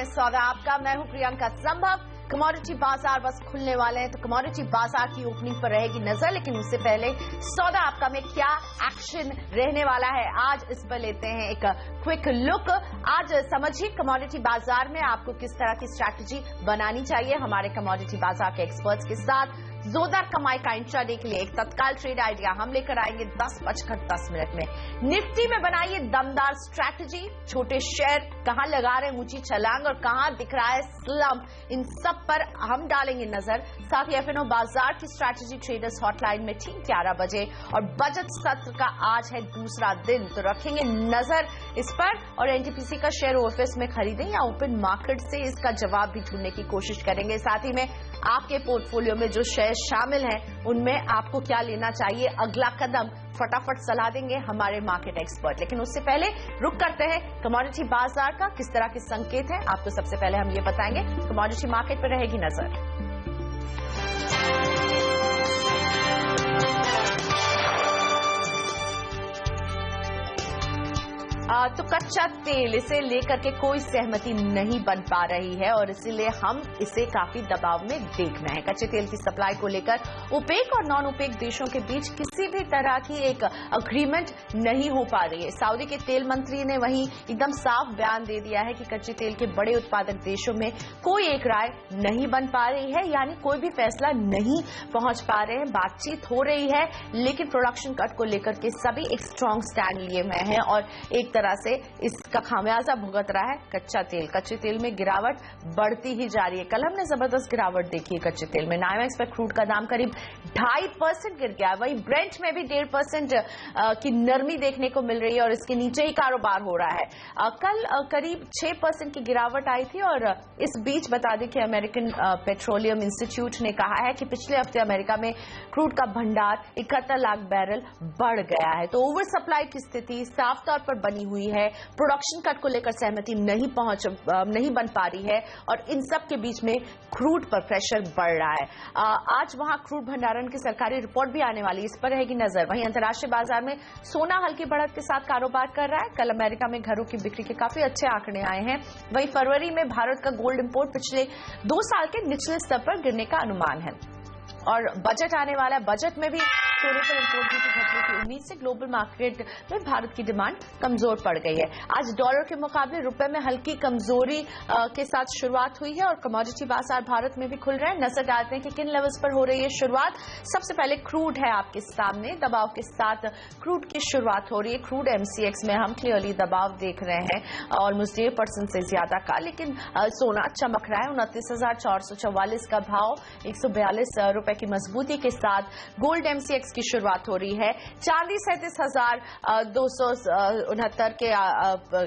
में सौदा आपका। मैं हूं प्रियंका संभव। कमोडिटी बाजार बस खुलने वाले हैं, तो कमोडिटी बाजार की ओपनिंग पर रहेगी नजर, लेकिन उससे पहले सौदा आपका में क्या एक्शन रहने वाला है आज इस पर लेते हैं एक क्विक लुक। आज समझिए कमोडिटी बाजार में आपको किस तरह की स्ट्रैटेजी बनानी चाहिए। हमारे कमोडिटी बाजार के एक्सपर्ट्स के साथ जोरदार कमाई का इंट्राडे के लिए एक तत्काल ट्रेड आइडिया हम लेकर आएंगे 10:10 में। निफ्टी में बनाइए दमदार स्ट्रैटेजी। छोटे शेयर कहां लगा रहे हैं ऊंची छलांग और कहां दिख रहा है स्लम्प, इन सब पर हम डालेंगे नजर। साथ ही एफएनओ बाजार की स्ट्रैटेजी ट्रेडर्स हॉटलाइन में ठीक 11 बजे और बजट सत्र का आज है दूसरा दिन, तो रखेंगे नजर इस पर। और एनटीपीसी का शेयर ओएफएस में खरीदें या ओपन मार्केट से, इसका जवाब भी ढूंढने की कोशिश करेंगे। साथ ही में आपके पोर्टफोलियो में जो शेयर शामिल हैं उनमें आपको क्या लेना चाहिए, अगला कदम फटाफट सलाह देंगे हमारे मार्केट एक्सपर्ट। लेकिन उससे पहले रुक करते हैं कमोडिटी बाजार का किस तरह के संकेत हैं, आपको सबसे पहले हम ये बताएंगे। कमोडिटी मार्केट पर रहेगी नजर। तो कच्चा तेल, इसे लेकर के कोई सहमति नहीं बन पा रही है और इसीलिए हम इसे काफी दबाव में देख रहे हैं। कच्चे तेल की सप्लाई को लेकर ओपेक और नॉन ओपेक देशों के बीच किसी भी तरह की एक अग्रीमेंट नहीं हो पा रही है। सऊदी के तेल मंत्री ने वहीं एकदम साफ बयान दे दिया है कि कच्चे तेल के बड़े उत्पादक देशों में कोई एक राय नहीं बन पा रही है, यानी कोई भी फैसला नहीं पहुंच पा रहे हैं। बातचीत हो रही है लेकिन प्रोडक्शन कट को लेकर के सभी एक स्ट्रांग स्टैंड लिए हुए हैं और एक तरह से इसका खामियाजा भुगत रहा है कच्चा तेल। कच्चे तेल में गिरावट बढ़ती ही जा रही है। कल हमने जबरदस्त गिरावट देखी है कच्चे तेल में। नाइमेक्स पर क्रूड का दाम करीब 2.5% गिर गया। वहीं ब्रेंट में भी 1.5% की नरमी देखने को मिल रही है और इसके नीचे ही कारोबार हो रहा है। कल करीब 6% की गिरावट आई थी और इस बीच बता दें कि अमेरिकन पेट्रोलियम इंस्टीट्यूट ने कहा है कि पिछले हफ्ते अमेरिका में क्रूड का भंडार 71 लाख बैरल बढ़ गया है। तो ओवर सप्लाई की स्थिति साफ तौर पर बनी हुई है। प्रोडक्शन कट को लेकर सहमति नहीं बन पा रही है और इन सब के बीच में क्रूड पर प्रेशर बढ़ रहा है। आज वहां क्रूड भंडारण की सरकारी रिपोर्ट भी आने वाली है, इस पर रहेगी नजर। वहीं अंतर्राष्ट्रीय बाजार में सोना हल्की बढ़त के साथ कारोबार कर रहा है। कल अमेरिका में घरों की बिक्री के काफी अच्छे आंकड़े आए हैं। वहीं फरवरी में भारत का गोल्ड इंपोर्ट पिछले 2 साल के निचले स्तर पर गिरने का अनुमान है और बजट आने वाला है। बजट में भी सोने पर इंपोर्ट ड्यूटी घटने की उम्मीद से ग्लोबल मार्केट में भारत की डिमांड कमजोर पड़ गई है। आज डॉलर के मुकाबले रुपए में हल्की कमजोरी के साथ शुरुआत हुई है और कमोडिटी बाजार भारत में भी खुल रहे हैं। नजर डालते हैं कि किन लेवल्स पर हो रही है शुरुआत। सबसे पहले क्रूड है आपके सामने, दबाव के साथ क्रूड की शुरुआत हो रही है। क्रूड एमसीएक्स में हम क्लियरली दबाव देख रहे हैं ऑलमोस्ट 1% से ज्यादा का, लेकिन सोना चमक रहा है। 29,444 का भाव, 142 रुपए की मजबूती के साथ गोल्ड एमसीएक्स की शुरुआत हो रही है। चांदी 37,269 के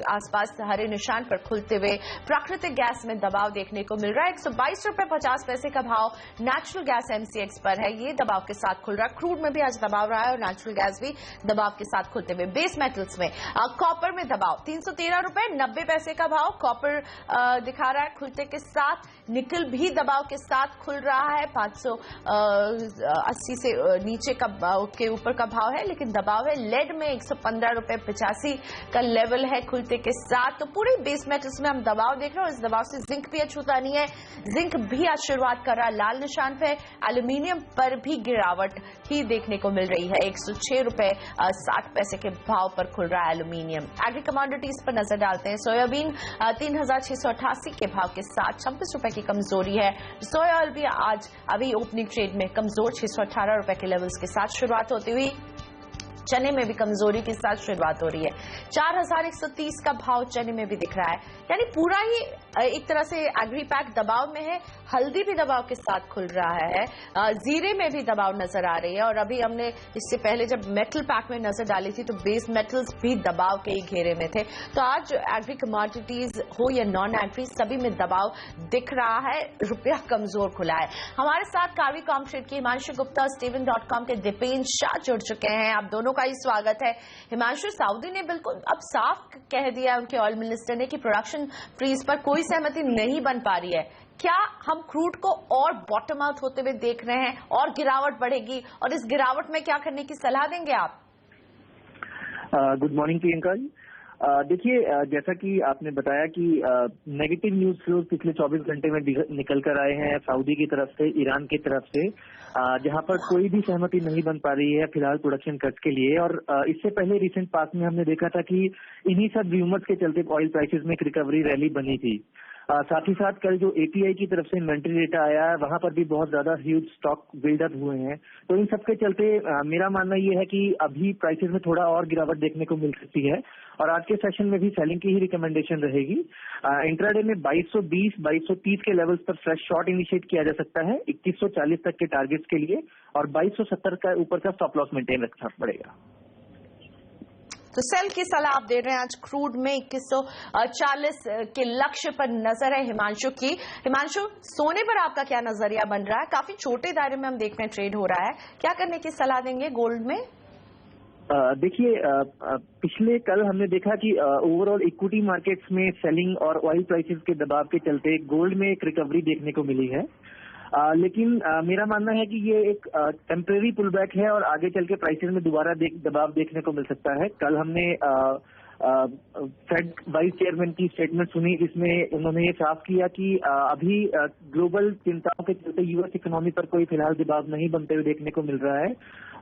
आसपास हरे निशान पर खुलते हुए प्राकृतिक गैस में दबाव देखने को मिल रहा है। 122 रुपए 50 पैसे का भाव नेचुरल गैस एमसीएक्स पर है, ये दबाव के साथ खुल रहा है। क्रूड में भी आज दबाव रहा है और नेचुरल गैस भी दबाव के साथ खुलते हुए। बेस मेटल्स में कॉपर में दबाव 313 रुपए 90 पैसे का भाव कॉपर दिखा रहा है खुलते के साथ। निकल भी दबाव के साथ खुल रहा है। 580 से नीचे का के ऊपर का भाव है लेकिन दबाव है। लेड में 115 रुपए 85 का लेवल है खुलते के साथ। तो पूरे बेस मेटल्स में हम दबाव देख रहे हैं और इस दबाव से जिंक भी अछूता नहीं है। जिंक भी आज शुरुआत कर रहा है लाल निशान पे। एल्यूमिनियम पर भी गिरावट ही देखने को मिल रही है। 106 रुपए 60 पैसे के भाव पर खुल रहा है एल्यूमिनियम। एग्री कमोडिटीज पर नजर डालते हैं। सोयाबीन 3,688 के भाव के साथ 26 रुपए की कमजोरी है। सोया ऑयल भी आज अभी ओपनिंग ट्रेड में कमजोर 618 रुपए के लेवल्स के साथ शुरुआत होती हुई। चने में भी कमजोरी के साथ शुरुआत हो रही है। 4,130 का भाव चने में भी दिख रहा है, यानी पूरा ही एक तरह से एग्री पैक दबाव में है। हल्दी भी दबाव के साथ खुल रहा है। जीरे में भी दबाव नजर आ रही है और अभी हमने इससे पहले जब मेटल पैक में नजर डाली थी तो बेस मेटल्स भी दबाव के ही घेरे में थे। तो आज एग्री कमोडिटीज हो या नॉन एग्री सभी में दबाव दिख रहा है। रुपया कमजोर खुला है। हमारे साथ कार्वी कॉमट्रेड के हिमांशु गुप्ता, Steven.com के दीपेन शाह जुड़ चुके हैं। आप दोनों का ही स्वागत है। हिमांशु, सऊदी ने बिल्कुल अब साफ कह दिया उनके ऑयल मिनिस्टर ने कि प्रोडक्शन फ्रीज पर कोई सहमति नहीं बन पा रही है। क्या हम क्रूड को और बॉटम आउट होते हुए देख रहे हैं और गिरावट बढ़ेगी, और इस गिरावट में क्या करने की सलाह देंगे आप? Good morning Priyanka ji. देखिए, जैसा कि आपने बताया कि नेगेटिव न्यूज फ्लो पिछले 24 घंटे में निकल कर आए हैं सऊदी की तरफ से, ईरान की तरफ से, जहां पर कोई भी सहमति नहीं बन पा रही है फिलहाल प्रोडक्शन कट के लिए। और इससे पहले रिसेंट पास में हमने देखा था कि इन्हीं सब रूमर्स के चलते ऑयल प्राइसेस में एक रिकवरी रैली बनी थी। साथ ही साथ कल जो एपीआई की तरफ से इन्वेंट्री डेटा आया है, वहां पर भी बहुत ज्यादा ह्यूज स्टॉक बिल्डअप हुए हैं। तो इन सबके चलते मेरा मानना ये है कि अभी प्राइसेस में थोड़ा और गिरावट देखने को मिल सकती है और आज के सेशन में भी सेलिंग की ही रिकमेंडेशन रहेगी। इंट्राडे में 2220, 2230 के लेवल्स पर फ्रेश शॉर्ट इनिशिएट किया जा सकता है 2140 तक के टारगेट्स के लिए, और 2270 का ऊपर का स्टॉप लॉस मेंटेन रखना पड़ेगा। तो सेल की सलाह आप दे रहे हैं। आज क्रूड में 2140 के लक्ष्य पर नजर है हिमांशु की। हिमांशु, सोने पर आपका क्या नजरिया बन रहा है? काफी छोटे दायरे में हम देख रहे हैं ट्रेड हो रहा है, क्या करने की सलाह देंगे गोल्ड में? देखिए, पिछले कल हमने देखा कि ओवरऑल इक्विटी मार्केट्स में सेलिंग और ऑयल प्राइसेस के दबाव के चलते गोल्ड में एक रिकवरी देखने को मिली है। लेकिन मेरा मानना है कि ये एक टेम्परेरी पुलबैक है और आगे चल के प्राइसेस में दोबारा दबाव देखने को मिल सकता है। कल हमने फेड वाइस चेयरमैन की स्टेटमेंट सुनी, जिसमें उन्होंने ये साफ किया कि अभी ग्लोबल चिंताओं के चलते यूएस इकोनॉमी पर कोई फिलहाल दबाव नहीं बनते हुए देखने को मिल रहा है,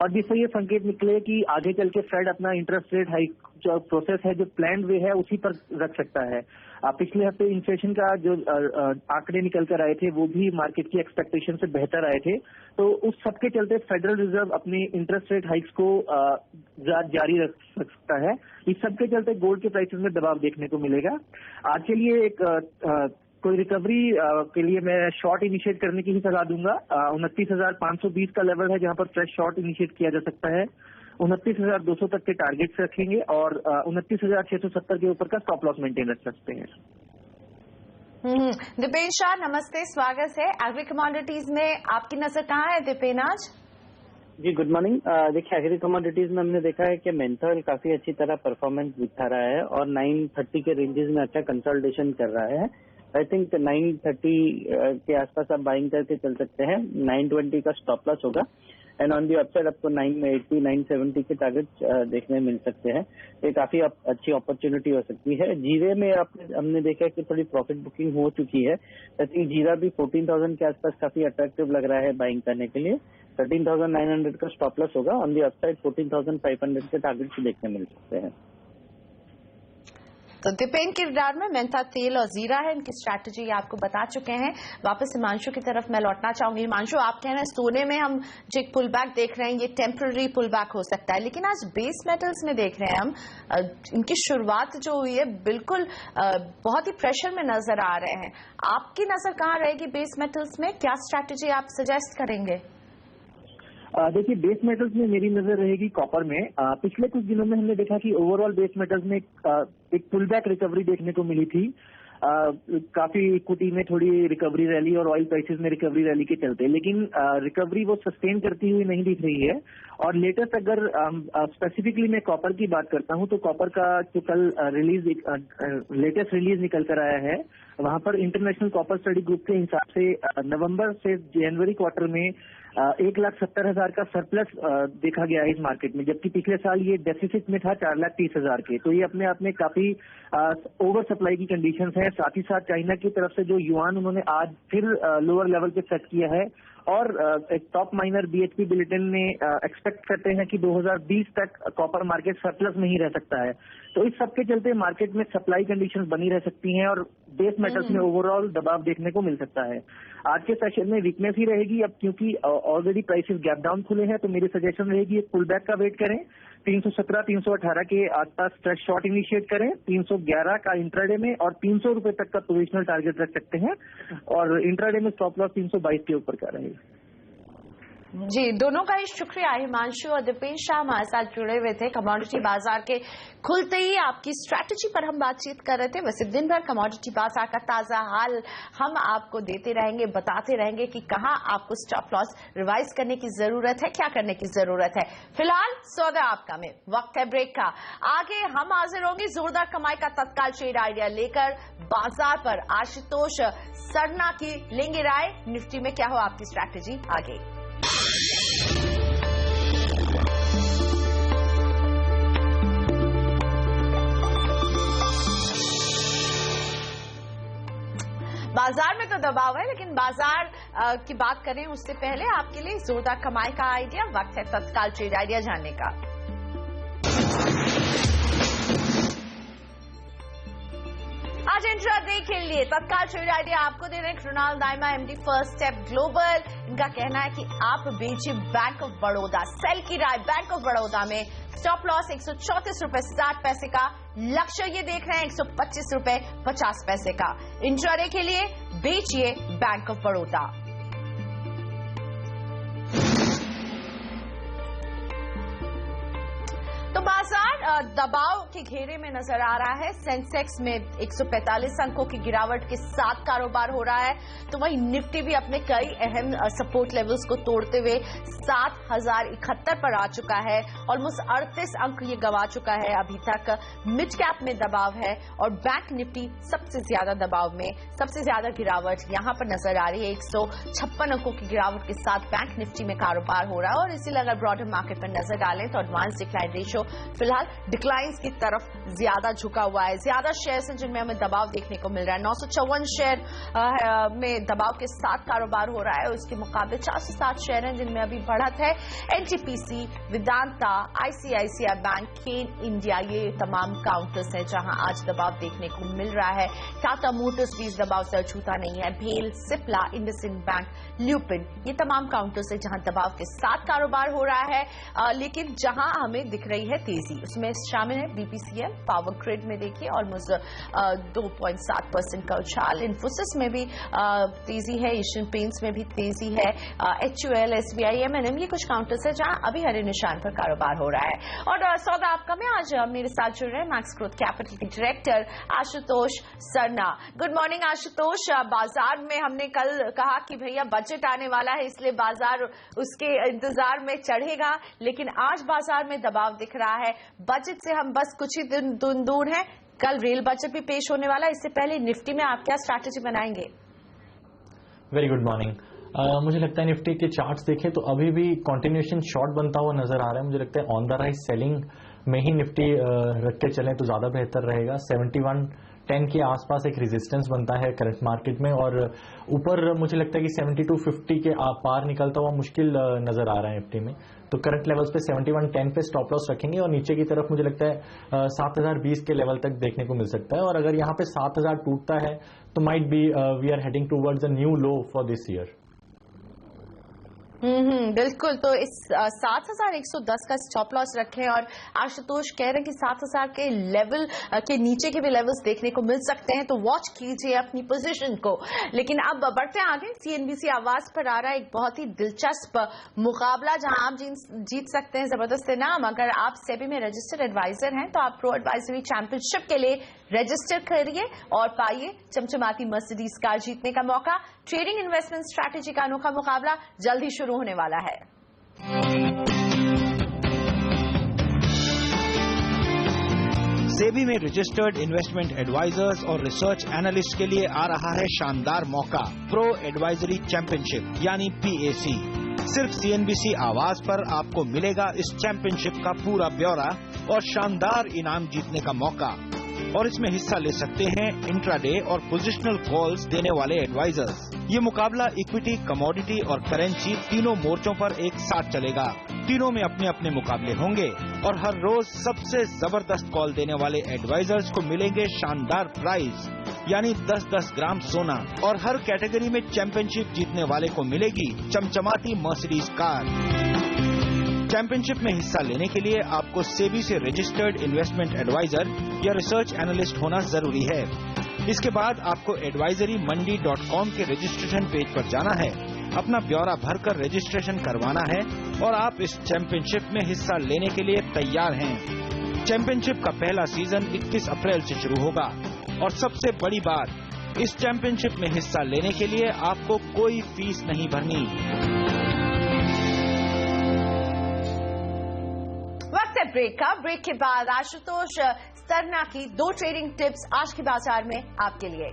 और जिससे ये संकेत निकले कि आगे चल के फेड अपना इंटरेस्ट रेट हाइक जो प्रोसेस है, जो प्लान वे है, उसी पर रख सकता है। पिछले हफ्ते इन्फ्लेशन का जो आंकड़े निकल कर आए थे वो भी मार्केट की एक्सपेक्टेशन से बेहतर आए थे, तो उस सबके चलते फेडरल रिजर्व अपनी इंटरेस्ट रेट हाइक्स को जारी रख सकता है। इस सबके चलते गोल्ड के प्राइसेस में दबाव देखने को मिलेगा। आज के लिए एक कोई रिकवरी के लिए मैं शॉर्ट इनिशिएट करने की ही सलाह दूंगा। 29,520 का लेवल है जहां पर फ्रेश शॉर्ट इनिशिएट किया जा सकता है। 29,200 तक के टारगेट्स रखेंगे और 29,670 के ऊपर का स्टॉप लॉस मेंटेन रख सकते हैं। दीपेन शाह, नमस्ते, स्वागत है। एग्री कमोडिटीज में आपकी नजर कहाँ है दीपेन आज? जी, गुड मॉर्निंग। देखिए, एग्री कमोडिटीज में हमने देखा है कि मेंथल काफी अच्छी तरह परफॉर्मेंस दिखा रहा है और 930 के रेंजेस में अच्छा कंसोलिडेशन कर रहा है। आई थिंक 930 के आसपास आप बाइंग करके चल सकते हैं। 920 का स्टॉप लॉस होगा एंड ऑन दी अपसाइड आपको 980, 970 के टारगेट्स देखने मिल सकते हैं। ये काफी अच्छी अपॉर्चुनिटी हो सकती है। जीरे में हमने देखा कि थोड़ी प्रॉफिट बुकिंग हो चुकी है। आई थिंक जीरा भी 14,000 के आसपास काफी अट्रैक्टिव लग रहा है बाइंग करने के लिए। 13,900 का स्टॉप लॉस होगा। ऑन दी अपसाइड 14,500 के टारगेट्स देखने मिल सकते हैं। तो दीपेन के रडार में मेंथा तेल और जीरा है, इनकी स्ट्रैटेजी आपको बता चुके हैं। वापस हिमांशु की तरफ मैं लौटना चाहूंगी। हिमांशु, आप कह रहे हैं सोने में हम जो एक पुल बैक देख रहे हैं ये टेम्पररी पुल बैक हो सकता है, लेकिन आज बेस मेटल्स में देख रहे हैं हम इनकी शुरुआत जो हुई है बिल्कुल बहुत ही प्रेशर में नजर आ रहे हैं। आपकी नजर कहाँ रहेगी बेस मेटल्स में? क्या स्ट्रैटेजी आप सजेस्ट करेंगे? देखिए, बेस मेटल्स में मेरी नजर रहेगी कॉपर में। पिछले कुछ दिनों में हमने देखा कि ओवरऑल बेस मेटल्स में एक पुल बैक रिकवरी देखने को मिली थी। काफी इक्विटी में थोड़ी रिकवरी रैली और ऑयल प्राइसेस में रिकवरी रैली के चलते, लेकिन रिकवरी वो सस्टेन करती हुई नहीं दिख रही है। और लेटेस्ट अगर स्पेसिफिकली मैं कॉपर की बात करता हूं तो कॉपर का जो कल लेटेस्ट रिलीज निकल कर आया है, वहां पर इंटरनेशनल कॉपर स्टडी ग्रुप के हिसाब से नवंबर से जनवरी क्वार्टर में 1,70,000 का सरप्लस देखा गया है इस मार्केट में, जबकि पिछले साल ये डेफिसिट में था 4,30,000 के। तो ये अपने आप में काफी ओवर सप्लाई की कंडीशंस है। साथ ही साथ चाइना की तरफ से जो युआन उन्होंने आज फिर लोअर लेवल पे सेट किया है, और एक टॉप माइनर बीएचपी बुलेटिन में एक्सपेक्ट करते हैं कि 2020 तक कॉपर मार्केट सरप्लस में ही रह सकता है। तो इस सबके चलते मार्केट में सप्लाई कंडीशंस बनी रह सकती हैं और बेस मेटल्स में ओवरऑल दबाव देखने को मिल सकता है। आज के सेशन में वीकनेस ही रहेगी अब, क्योंकि ऑलरेडी प्राइसेस गैप डाउन खुले हैं। तो मेरी सजेशन रहेगी एक पुल बैक का वेट करें। 317, 318 के आसपास फ्रेश शॉर्ट इनिशिएट करें। 311 का इंट्राडे में और 300 रुपए तक का पोजिशनल टारगेट रख सकते हैं, और इंट्राडे में स्टॉप लॉस 322 के ऊपर का रहेगा। जी, दोनों का ही शुक्रिया। हिमांशु और दीपेन शाह हमारे साथ जुड़े हुए थे। कमोडिटी बाजार के खुलते ही आपकी स्ट्रैटेजी पर हम बातचीत कर रहे थे। वैसे दिन भर कमोडिटी बाजार का ताजा हाल हम आपको देते रहेंगे, बताते रहेंगे कि कहां आपको स्टॉप लॉस रिवाइज करने की जरूरत है, क्या करने की जरूरत है। फिलहाल सौदा आपका में वक्त है ब्रेक का। आगे हम हाजिर होंगे जोरदार कमाई का तत्काल ट्रेड आइडिया लेकर बाजार पर। आशुतोष सरना की लेंगे राय, निफ्टी में क्या हो आपकी स्ट्रैटेजी आगे। बाजार में तो दबाव है, लेकिन बाजार की बात करें उससे पहले आपके लिए जोरदार कमाई का आइडिया। वक्त है तत्काल ट्रेड आइडिया जानने का। आज इंट्राडे के लिए तत्काल ट्रेड आइडिया आपको दे रहे हैं Krunal Daima, MD first step global. इनका कहना है कि आप बेचिए बैंक ऑफ बड़ौदा। सेल की राय बैंक ऑफ बड़ौदा में स्टॉप लॉस 134 रुपए 60 पैसे का, लक्ष्य ये देख रहे हैं 125 रुपए 50 पैसे का। इंट्राडे के लिए बेचिए बैंक ऑफ बड़ौदा। तो बाजार दबाव के घेरे में नजर आ रहा है। सेंसेक्स में 145 अंकों की गिरावट के साथ कारोबार हो रहा है, तो वहीं निफ्टी भी अपने कई अहम सपोर्ट लेवल्स को तोड़ते हुए 7071 पर आ चुका है। ऑलमोस्ट 38 अंक ये गंवा चुका है अभी तक। मिड कैप में दबाव है और बैंक निफ्टी सबसे ज्यादा दबाव में, सबसे ज्यादा गिरावट यहां पर नजर आ रही है। 156 अंकों की गिरावट के साथ बैंक निफ्टी में कारोबार हो रहा है। और इसीलिए अगर ब्रॉडर मार्केट पर नजर डालें तो एडवांस डिक्लाइन रेशियो फिलहाल डिक्लाइंस की तरफ ज्यादा झुका हुआ है। ज्यादा शेयर्स हैं जिनमें हमें दबाव देखने को मिल रहा है। 954 शेयर में दबाव के साथ कारोबार हो रहा है। उसके मुकाबले 407 शेयर हैं जिनमें अभी बढ़त है। एनटीपीसी, वेदांता, आईसीआईसीआई बैंक, केन इंडिया, ये तमाम काउंटर्स हैं जहां आज दबाव देखने को मिल रहा है। टाटा मोटर्स भी इस दबाव से अछूता नहीं है। भेल, सिप्ला, इंडसइंड बैंक, ल्यूपिन, ये तमाम काउंटर्स हैं जहां दबाव के साथ कारोबार हो रहा है। लेकिन जहां हमें दिख रही है तेजी, उसमें शामिल है बीपीसीएल, पावर ग्रिड में देखिए ऑलमोस्ट 2.7% का उछाल। इन्फोसिस में भी तेजी है, एशियन पेंट्स में भी तेजी है, एचयूएल, एसबीआई, एमएनएम, ये कुछ काउंटर्स है जहां अभी हरे निशान पर कारोबार हो रहा है। और सौदा आपका में आज मेरे साथ जुड़ रहे हैं मैक्स ग्रोथ कैपिटल के director Ashutosh Sarna. Good morning Ashutosh. बाजार में हमने कल कहा कि भैया बजट आने वाला है, इसलिए बाजार उसके इंतजार में चढ़ेगा, लेकिन आज बाजार में दबाव दिख रहा है। बजट से हम बस कुछ ही दिन दूर हैं। कल रेल बजट भी पेश होने वाला है। इससे पहले निफ्टी में आप क्या स्ट्रैटेजी बनाएंगे? Very good morning. मुझे लगता है निफ्टी के चार्ट्स देखें तो अभी भी कंटिन्यूएशन शॉर्ट बनता हुआ नजर आ रहा है। मुझे लगता है ऑन द राइज सेलिंग में ही निफ्टी रख के चलें तो ज्यादा बेहतर रहेगा। 7110 के आसपास एक रेजिस्टेंस बनता है करंट मार्केट में, और ऊपर मुझे लगता है कि 7250 के पार निकलता हुआ मुश्किल नजर आ रहा है निफ्टी में। तो करंट लेवल्स पे 7110 पे स्टॉप लॉस रखेंगे और नीचे की तरफ मुझे लगता है 7020 के लेवल तक देखने को मिल सकता है। और अगर यहाँ पे 7000 टूटता है तो might be we are heading towards a new low for this year. बिल्कुल। तो इस 7110 का स्टॉप लॉस रखें। और आशुतोष कह रहे हैं कि 7000 के लेवल के नीचे के भी लेवल्स देखने को मिल सकते हैं, तो वॉच कीजिए अपनी पोजीशन को। लेकिन अब बढ़ते हैं आगे। सीएनबीसी आवाज पर आ रहा है एक बहुत ही दिलचस्प मुकाबला जहां आप जीत सकते हैं जबरदस्त इनाम। अगर आप सेबी में रजिस्टर्ड एडवाइजर हैं तो आप प्रो एडवाइजरी चैंपियनशिप के लिए रजिस्टर करिए और पाइए चमचमाती मर्सिडीज कार जीतने का मौका। ट्रेडिंग इन्वेस्टमेंट स्ट्रैटेजी का अनोखा मुकाबला जल्द ही शुरू होने वाला है। सेबी में रजिस्टर्ड इन्वेस्टमेंट एडवाइजर्स और रिसर्च एनालिस्ट के लिए आ रहा है शानदार मौका, प्रो एडवाइजरी चैंपियनशिप यानी पीएसी। सिर्फ सीएनबीसी आवाज पर आपको मिलेगा इस चैंपियनशिप का पूरा ब्यौरा और शानदार इनाम जीतने का मौका। और इसमें हिस्सा ले सकते हैं इंट्राडे और पोजिशनल कॉल्स देने वाले एडवाइजर्स। ये मुकाबला इक्विटी, कमोडिटी और करेंसी तीनों मोर्चों पर एक साथ चलेगा। तीनों में अपने अपने मुकाबले होंगे और हर रोज सबसे जबरदस्त कॉल देने वाले एडवाइजर्स को मिलेंगे शानदार प्राइज, यानी 10-10 ग्राम सोना। और हर कैटेगरी में चैंपियनशिप जीतने वाले को मिलेगी चमचमाती मर्सिडीज कार। चैंपियनशिप में हिस्सा लेने के लिए आपको सेबी से रजिस्टर्ड इन्वेस्टमेंट एडवाइजर या रिसर्च एनालिस्ट होना जरूरी है। इसके बाद आपको advisoryमंडी.com के रजिस्ट्रेशन पेज पर जाना है, अपना ब्यौरा भरकर रजिस्ट्रेशन करवाना है और आप इस चैंपियनशिप में हिस्सा लेने के लिए तैयार हैं। चैंपियनशिप का पहला सीजन 21 अप्रैल से शुरू होगा और सबसे बड़ी बात, इस चैंपियनशिप में हिस्सा लेने के लिए आपको कोई फीस नहीं भरनी। वक्त है ब्रेक का। ब्रेक के बाद आशुतोष सरना की 2 ट्रेडिंग टिप्स आज के बाजार में आपके लिए।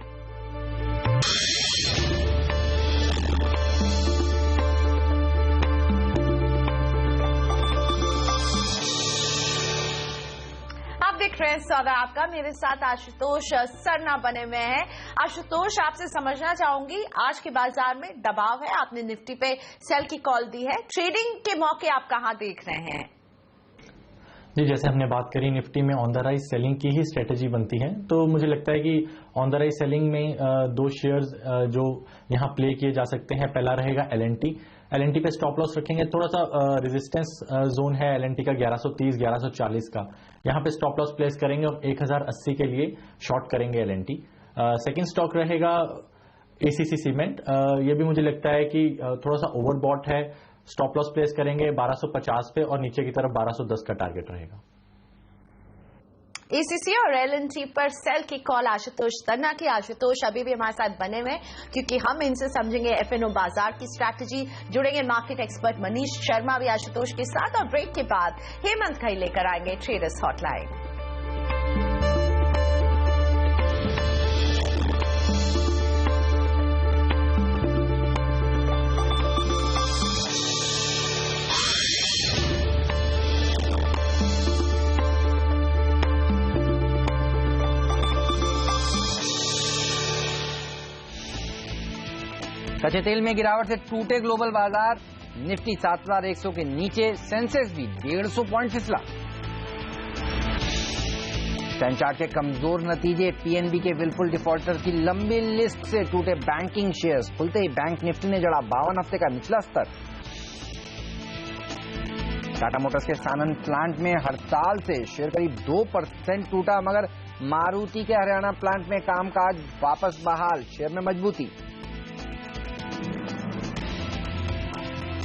आप देख श्रेय स्वागत आपका। मेरे साथ आशुतोष सरना बने हुए हैं। आशुतोष, आपसे समझना चाहूंगी, आज के बाजार में दबाव है, आपने निफ्टी पे सेल की कॉल दी है, ट्रेडिंग के मौके आप कहां देख रहे हैं? जी, जैसे हमने बात करी निफ्टी में ऑन द राइज सेलिंग की ही स्ट्रेटेजी बनती है, तो मुझे लगता है कि ऑन द राइज सेलिंग में दो शेयर्स जो यहां प्ले किए जा सकते हैं। पहला रहेगा एलएनटी पे स्टॉप लॉस रखेंगे। थोड़ा सा रेजिस्टेंस जोन है एलएनटी का 1130 1140 का, यहां पे स्टॉप लॉस प्लेस करेंगे और 1080 के लिए शॉर्ट करेंगे एलएनटी। सेकंड स्टॉक रहेगा एसीसी सीमेंट। ये भी मुझे लगता है कि थोड़ा सा ओवरबॉट है, स्टॉप लॉस प्लेस करेंगे 1250 पे और नीचे की तरफ 1210 का टारगेट रहेगा। एसीसी और एलएनटी पर सेल की कॉल आशुतोष सरना की। आशुतोष अभी भी हमारे साथ बने हुए क्योंकि हम इनसे समझेंगे एफएनओ बाजार की स्ट्रैटेजी। जुड़ेंगे मार्केट एक्सपर्ट मनीष शर्मा भी आशुतोष के साथ, और ब्रेक के बाद हेमंत खई लेकर आएंगे ट्रेडर्स हॉटलाइन। कच्चे तेल में गिरावट से टूटे ग्लोबल बाजार, निफ्टी 7100 के नीचे, सेंसेक्स भी 150 पॉइंट फिसला। स्टैंड चार्ट के कमजोर नतीजे, पीएनबी के विलफुल डिफॉल्टर की लंबी लिस्ट से टूटे बैंकिंग शेयर्स, खुलते ही बैंक निफ्टी ने जड़ा 52 हफ्ते का निचला स्तर। टाटा मोटर्स के सानन प्लांट में हड़ताल से शेयर करीब 2% टूटा, मगर मारुति के हरियाणा प्लांट में कामकाज वापस बहाल, शेयर में मजबूती।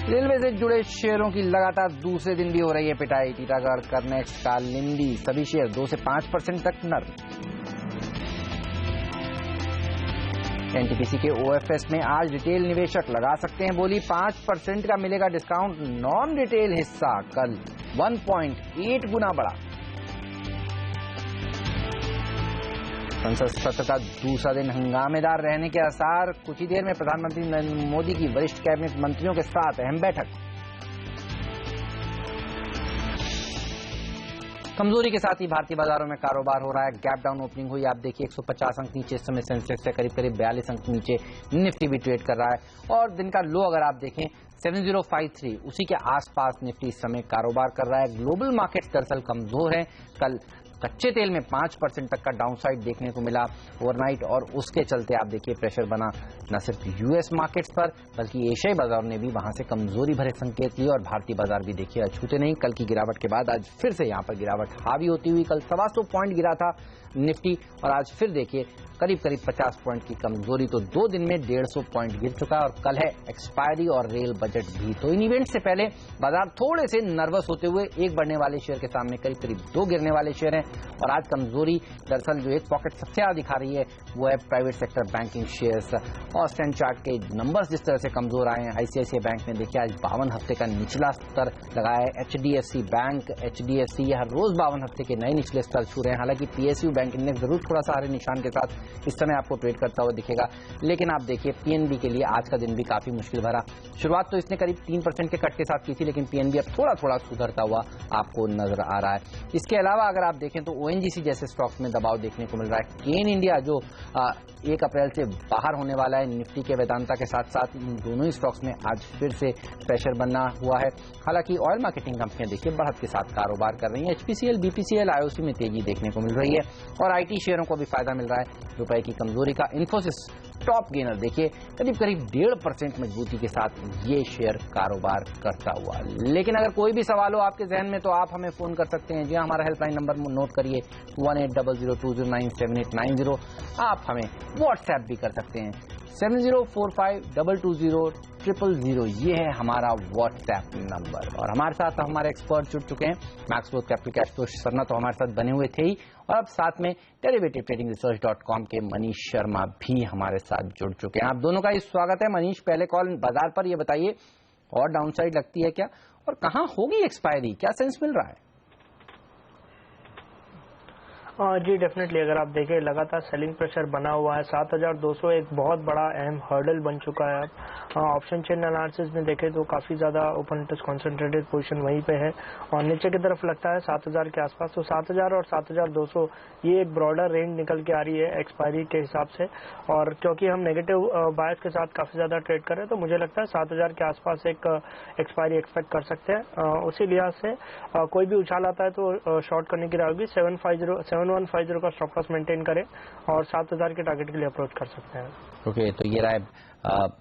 रेलवे से जुड़े शेयरों की लगातार दूसरे दिन भी हो रही है पिटाई। टीटागढ़, करनेक्स, कालिंदी, सभी शेयर 2 से 5% तक नर्म। एनटीपीसी के ओएफएस में आज रिटेल निवेशक लगा सकते हैं बोली, 5% का मिलेगा डिस्काउंट। नॉन रिटेल हिस्सा कल 1.8 गुना बढ़ा। संसद सत्र का दूसरा दिन हंगामेदार रहने के आसार, कुछ ही देर में प्रधानमंत्री नरेंद्र मोदी की वरिष्ठ कैबिनेट मंत्रियों के साथ अहम बैठक। कमजोरी के साथ ही भारतीय बाजारों में कारोबार हो रहा है। गैप डाउन ओपनिंग हुई, आप देखिए 150 अंक नीचे, इस समय सेंसेक्स से करीब 42 अंक नीचे निफ्टी भी ट्रेड कर रहा है। और दिन का लो अगर आप देखें 7053, उसी के आसपास निफ्टी इस समय कारोबार कर रहा है। ग्लोबल मार्केट्स दरअसल कमजोर है। कल कच्चे तेल में 5% तक का डाउनसाइड देखने को मिला ओवरनाइट, और उसके चलते आप देखिए प्रेशर बना न सिर्फ यूएस मार्केट्स पर बल्कि एशियाई बाजार ने भी वहां से कमजोरी भरे संकेत लिए, और भारतीय बाजार भी देखिए अछूते नहीं। कल की गिरावट के बाद आज फिर से यहां पर गिरावट हावी होती हुई, कल 125 पॉइंट गिरा था निफ्टी, और आज फिर देखिए करीब 50 पॉइंट की कमजोरी। तो 2 दिन में 150 पॉइंट गिर चुका है, और कल है एक्सपायरी और रेल बजट भी। तो इन इवेंट से पहले बाजार थोड़े से नर्वस होते हुए, एक बढ़ने वाले शेयर के सामने करीब 2 गिरने वाले शेयर हैं। और आज कमजोरी दरअसल जो एक पॉकेट सबसे ज्यादा दिखा रही है वो है प्राइवेट सेक्टर बैंकिंग शेयर्स। और स्टैंड चार्ट के नंबर्स जिस तरह से कमजोर आए हैं, आईसीआईसीआई बैंक ने देखिए आज 52 हफ्ते का निचला स्तर लगाया है। एचडीएफसी बैंक, एचडीएफसी हर रोज 52 हफ्ते के नए निचले स्तर छू रहे हैं। हालांकि पीएसयू बैंक इंडेक्स जरूर थोड़ा सा हरे निशान के साथ इस समय आपको ट्रेड करता हुआ दिखेगा, लेकिन आप देखिए पीएनबी के लिए आज का दिन भी काफी मुश्किल भरा। शुरुआत तो इसने करीब 3% के कट के साथ की थी, लेकिन पीएनबी अब थोड़ा थोड़ा सुधरता हुआ आपको नजर आ रहा है। इसके अलावा अगर आप देखें तो ओएनजीसी जैसे स्टॉक्स में दबाव देखने को मिल रहा है। केन इंडिया जो 1 अप्रैल से बाहर होने वाला है निफ्टी के वेदांता के साथ साथ, इन दोनों ही स्टॉक्स में आज फिर से प्रेशर बनना हुआ है। हालांकि ऑयल मार्केटिंग कंपनियां देखिए बढ़त के साथ कारोबार कर रही हैं। एचपीसीएल, बीपीसीएल, आईओसी में तेजी देखने को मिल रही है, और आईटी शेयरों को भी फायदा मिल रहा है रुपए की कमजोरी का। इन्फोसिस टॉप गेनर देखिए करीब 1.5% मजबूती के साथ ये शेयर कारोबार करता हुआ। लेकिन अगर कोई भी सवाल हो आपके जहन में तो आप हमें फोन कर सकते हैं। जी हमारा हेल्पलाइन नंबर नोट करिए 180020097890। आप हमें व्हाट्सएप भी कर सकते हैं 7045220000। ये है हमारा व्हाट्सएप नंबर। और हमारे साथ हमारे एक्सपर्ट जुड़ चुके हैं। मैक्स ग्रोथ कैपिटल के आशुतोष सरना तो हमारे साथ बने हुए थे ही, और अब साथ में डेरिवेटिव ट्रेडिंग रिसर्च.com के मनीष शर्मा भी हमारे साथ जुड़ चुके हैं। आप दोनों का ही स्वागत है। मनीष, पहले कॉल बाजार पर ये बताइए और डाउनसाइड लगती है क्या, और कहां होगी एक्सपायरी, क्या सेंस मिल रहा है? जी डेफिनेटली, अगर आप देखें लगातार सेलिंग प्रेशर बना हुआ है। 7200 एक बहुत बड़ा अहम हर्डल बन चुका है अब। ऑप्शन चेन एनालिसिस में देखें तो काफ़ी ज़्यादा ओपन इंटरेस्ट कॉन्सेंट्रेटेड पोजीशन वहीं पे है और नीचे की तरफ लगता है 7000 के आसपास। तो 7000 और 7200 ये एक ब्रॉडर रेंज निकल के आ रही है एक्सपायरी के हिसाब से, और क्योंकि हम नेगेटिव बायस के साथ काफ़ी ज़्यादा ट्रेड कर रहे हैं तो मुझे लगता है 7000 के आसपास एक एक्सपायरी एक्सपेक्ट कर सकते हैं। उसी लिहाज से कोई भी उछाल आता है तो शॉर्ट करने की राय होगी। 7150 का स्टॉप लॉस मेंटेन करें और 7000 के टारगेट के लिए अप्रोच कर सकते हैं। ओके, तो ये रहा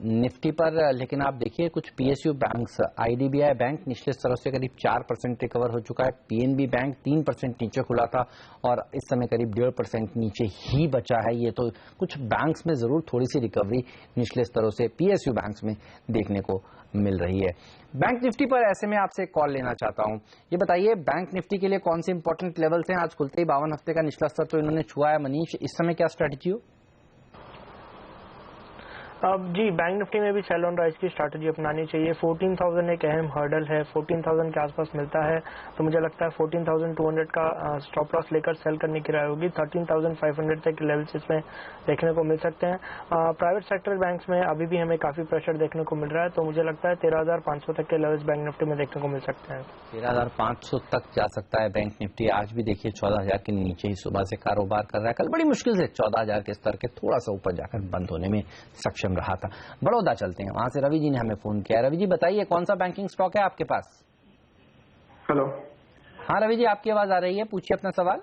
निफ्टी पर। लेकिन आप देखिए कुछ पीएसयू बैंक्स, आईडीबीआई बैंक निचले स्तरों से करीब 4% रिकवर हो चुका है। पीएनबी बैंक 3% नीचे खुला था और इस समय करीब 1.5% नीचे ही बचा है। ये तो कुछ बैंक्स में जरूर थोड़ी सी रिकवरी निचले स्तरों से पीएसयू बैंक्स में देखने को मिल रही है। बैंक निफ्टी पर ऐसे में आपसे कॉल लेना चाहता हूं। ये बताइए बैंक निफ्टी के लिए कौन से इंपॉर्टेंट लेवल्स हैं? आज खुलते ही 52 हफ्ते का निचला स्तर तो इन्होंने छुआ है। मनीष, इस समय क्या स्ट्रेटजी हो? अब जी बैंक निफ्टी में भी सेल ऑन राइज की स्ट्रैटेजी अपनानी चाहिए। 14,000 एक अहम हर्डल है, 14,000 के आसपास मिलता है तो मुझे लगता है 14,200 का स्टॉप लॉस लेकर सेल करने की राय होगी। 13,500 तक के लेवल्स इसमें देखने को मिल सकते हैं। प्राइवेट सेक्टर बैंक्स में अभी भी हमें काफी प्रेशर देखने को मिल रहा है तो मुझे लगता है 13,500 तक के लेवल्स बैंक निफ्टी में देखने को मिल सकते हैं। 13,500 तक जा सकता है बैंक निफ्टी। आज भी देखिए 14,000 के नीचे ही सुबह से कारोबार कर रहा है। कल बड़ी मुश्किल से 14,000 के स्तर के थोड़ा सा ऊपर जाकर बंद होने में सक्षम रहा था। बड़ौदा चलते हैं, वहां से रवि जी ने हमें फोन किया। रवि जी बताइए कौन सा बैंकिंग स्टॉक है आपके पास? हेलो। हाँ रवि जी, आपकी आवाज आ रही है, पूछिए अपना सवाल।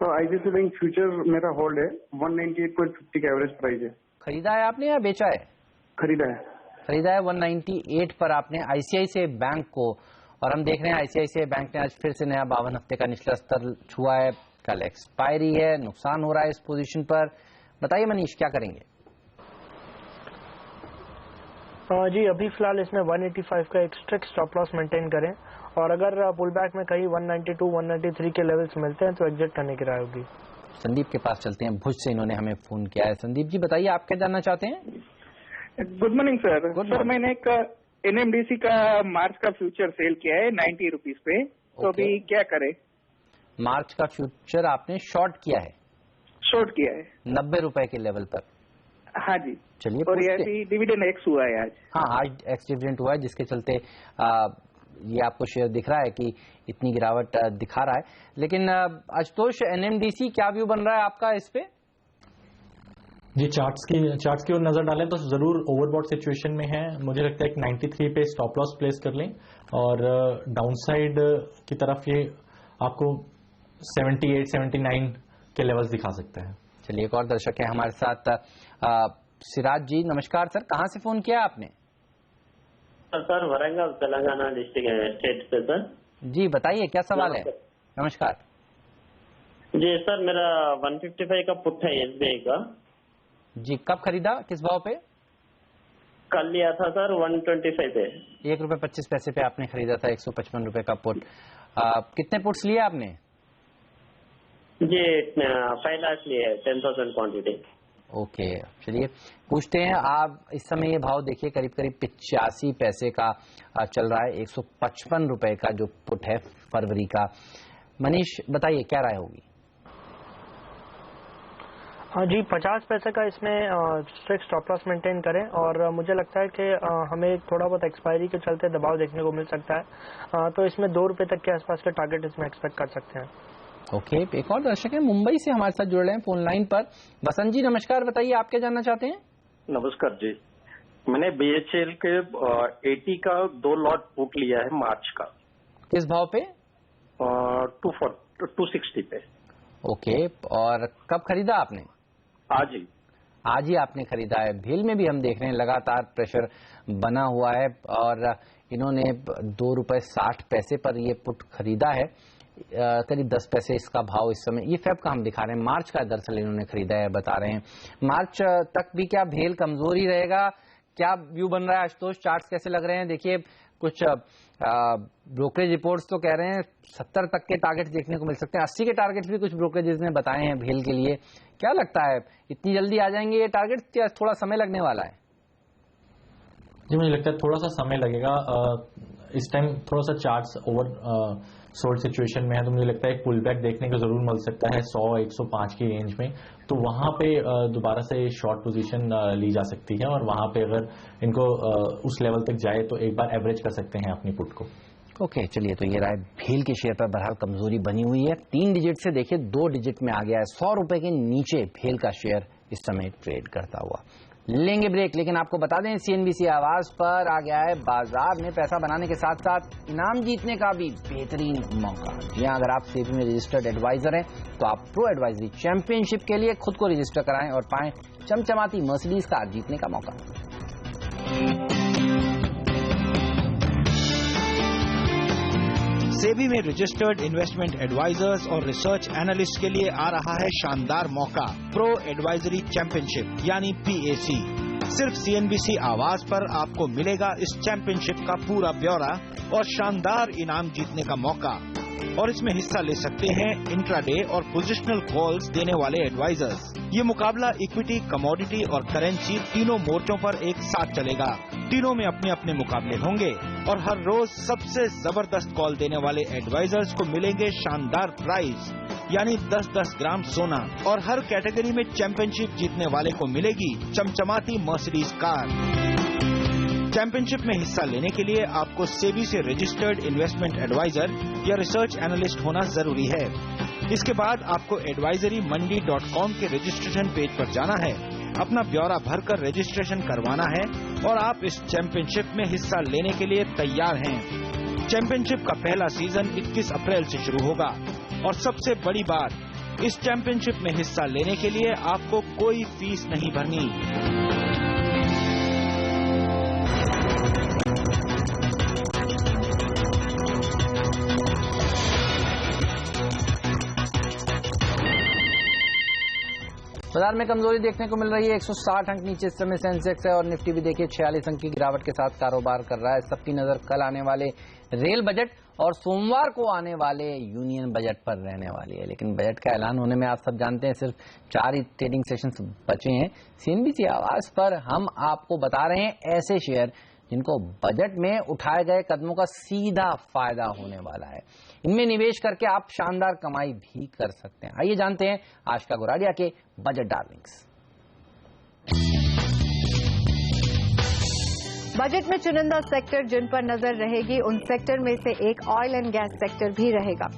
आईसीआईसीआई बैंक फ्यूचर मेरा होल्ड है, 198.50 का एवरेज प्राइस है। खरीदा है आपने या बेचा है? खरीदा है। खरीदा है 198 पर आपने आईसीआईसीआई बैंक को, और हम देख रहे हैं आईसीआईसीआई बैंक ने आज फिर से नया 52 हफ्ते का निचला स्तर छुआ है। कल एक्सपायरी है, नुकसान हो रहा है इस पोजीशन पर। बताइए मनीष, क्या करेंगे? जी अभी फिलहाल इसमें 185 का एक स्ट्रिक्ट स्टॉप लॉस मेंटेन करें और अगर पुल बैक में कहीं 192, 193 के लेवल्स मिलते हैं तो एग्जिट करने की राय होगी। संदीप के पास चलते हैं, भुज से इन्होंने हमें फोन किया है। संदीप जी बताइए, आप क्या जानना चाहते हैं? Good morning sir. सर मैंने एक एनएमडीसी का मार्च का फ्यूचर सेल किया है 90 रुपीज पे, तो अभी क्या करें? मार्च का फ्यूचर आपने शॉर्ट किया है? शॉर्ट किया है 90 रुपए के लेवल पर। हाँ जी। चलिए, और ये डिविडेंड एक्स हुआ है आज। हाँ, आज एक्स डिविडेंड हुआ है जिसके चलते ये आपको शेयर दिख रहा है कि इतनी गिरावट दिखा रहा है। लेकिन आशुतोष, एनएमडीसी क्या व्यू बन रहा है आपका इस पे? जी चार्ट्स की ओर नजर डालें तो जरूर ओवरबॉट सिचुएशन में है। मुझे लगता है कि 93 पे स्टॉप लॉस प्लेस कर लें और डाउनसाइड की तरफ ये आपको 78, 79 के लेवल्स दिखा सकते हैं। चलिए, एक और दर्शक है हमारे साथ, सिराज जी। नमस्कार सर, कहाँ से फोन किया आपने? Sir Warangal Telangana district state से सर। जी बताइए, क्या सवाल है? नमस्कार जी सर, मेरा 155 का पुट है एसबीआई का। जी, कब खरीदा, किस भाव पे? कल लिया था सर 125 पे। 1 रुपए 25 पैसे पे आपने खरीदा था 155 रुपए का पुट। कितने पुट्स लिए आपने? जी 5 लाख लिए, 10,000 क्वांटिटी। ओके, चलिए पूछते हैं। आप इस समय ये भाव देखिए, करीब करीब 85 पैसे का चल रहा है। 155 रुपए का जो पुट है फरवरी का। मनीष बताइए, क्या राय होगी? हाँ जी, 50 पैसे का इसमें स्ट्रिक्ट स्टॉप लॉस मेंटेन करें और मुझे लगता है कि हमें थोड़ा बहुत एक्सपायरी के चलते दबाव देखने को मिल सकता है, तो इसमें 2 रुपए तक के आसपास के टारगेट इसमें एक्सपेक्ट कर सकते हैं। ओके, एक और दर्शक है मुंबई से हमारे साथ जुड़ रहे हैं फोन लाइन पर। बसंत जी नमस्कार, बताइए आप क्या जानना चाहते हैं? नमस्कार जी, मैंने बीएचएल के 80 का 2 लॉट पुट लिया है मार्च का। किस भाव पे? 260 पे। ओके, और कब खरीदा आपने? आज ही आपने खरीदा है। भेल में भी हम देख रहे हैं लगातार प्रेशर बना हुआ है और इन्होंने 2 रुपए 60 पैसे पर ये पुट खरीदा है। करीब 10 पैसे इसका भाव इस समय, ये फेब का हम दिखा रहे हैं, मार्च का दरअसल इन्होंने खरीदा है, बता रहे हैं। मार्च तक भी क्या भेल कमजोर ही रहेगा? क्या व्यू बन रहा है आशुतोष? चार्ट्स कैसे लग रहे हैं? देखिए कुछ ब्रोकरेज रिपोर्ट्स तो कह रहे हैं 70 तक के टारगेट देखने को मिल सकते हैं। 80 के टारगेट भी कुछ ब्रोकरेजेस ने बताए हैं भेल के लिए। क्या लगता है, इतनी जल्दी आ जाएंगे ये टारगेट या थोड़ा समय लगने वाला है? जी मुझे लगता है थोड़ा सा समय लगेगा। इस टाइम थोड़ा सा चार्ट्स ओवर सोल्ड सिचुएशन में है, तो मुझे लगता है एक पुल बैक देखने को जरूर मिल सकता है 100-105 की रेंज में, तो वहां पे दोबारा से शॉर्ट पोजीशन ली जा सकती है और वहां पे अगर इनको उस लेवल तक जाए तो एक बार एवरेज कर सकते हैं अपनी पुट को। ओके, चलिए, तो ये रहा है भेल के शेयर पर बहरहाल कमजोरी बनी हुई है, 3 डिजिट से देखिए 2 डिजिट में आ गया है, 100 रुपए के नीचे भेल का शेयर इस समय ट्रेड करता हुआ। लेंगे ब्रेक, लेकिन आपको बता दें सीएनबीसी आवाज पर आ गया है बाजार में पैसा बनाने के साथ साथ इनाम जीतने का भी बेहतरीन मौका। जी हाँ, अगर आप सेबी में रजिस्टर्ड एडवाइजर हैं तो आप प्रो एडवाइजरी चैंपियनशिप के लिए खुद को रजिस्टर कराएं और पाएं चमचमाती मर्सिडीज कार जीतने का मौका। सेबी में रजिस्टर्ड इन्वेस्टमेंट एडवाइजर्स और रिसर्च एनालिस्ट के लिए आ रहा है शानदार मौका, प्रो एडवाइजरी चैंपियनशिप यानी PAC। सिर्फ सीएनबीसी आवाज पर आपको मिलेगा इस चैंपियनशिप का पूरा ब्यौरा और शानदार इनाम जीतने का मौका, और इसमें हिस्सा ले सकते हैं इंट्राडे और पोजिशनल कॉल्स देने वाले एडवाइजर्स। ये मुकाबला इक्विटी, कमोडिटी और करेंसी तीनों मोर्चों पर एक साथ चलेगा। तीनों में अपने अपने मुकाबले होंगे और हर रोज सबसे जबरदस्त कॉल देने वाले एडवाइजर्स को मिलेंगे शानदार प्राइज, यानी 10-10 ग्राम सोना, और हर कैटेगरी में चैंपियनशिप जीतने वाले को मिलेगी चमचमाती मर्सिडीज कार। चैंपियनशिप में हिस्सा लेने के लिए आपको सेबी से रजिस्टर्ड इन्वेस्टमेंट एडवाइजर या रिसर्च एनालिस्ट होना जरूरी है। इसके बाद आपको advisoryमंडी.com के रजिस्ट्रेशन पेज पर जाना है, अपना ब्यौरा भरकर रजिस्ट्रेशन करवाना है और आप इस चैंपियनशिप में हिस्सा लेने के लिए तैयार हैं। चैंपियनशिप का पहला सीजन 21 अप्रैल से शुरू होगा और सबसे बड़ी बात, इस चैंपियनशिप में हिस्सा लेने के लिए आपको कोई फीस नहीं भरनी। बाजार में कमजोरी देखने को मिल रही है, 160 अंक नीचे इस समय सेंसेक्स है और निफ्टी भी देखिए 46 अंक की गिरावट के साथ कारोबार कर रहा है। सबकी नजर कल आने वाले रेल बजट और सोमवार को आने वाले यूनियन बजट पर रहने वाली है, लेकिन बजट का ऐलान होने में आप सब जानते हैं सिर्फ 4 ही ट्रेडिंग सेशंस बचे हैं। सीएनबीसी आवाज पर हम आपको बता रहे हैं ऐसे शेयर जिनको बजट में उठाए गए कदमों का सीधा फायदा होने वाला है। इनमें निवेश करके आप शानदार कमाई भी कर सकते हैं। आइए जानते हैं आशिका गोराडिया के बजट डार्लिंग्स। बजट में चुनिंदा सेक्टर जिन पर नजर रहेगी, उन सेक्टर में से एक ऑयल एंड गैस सेक्टर भी रहेगा।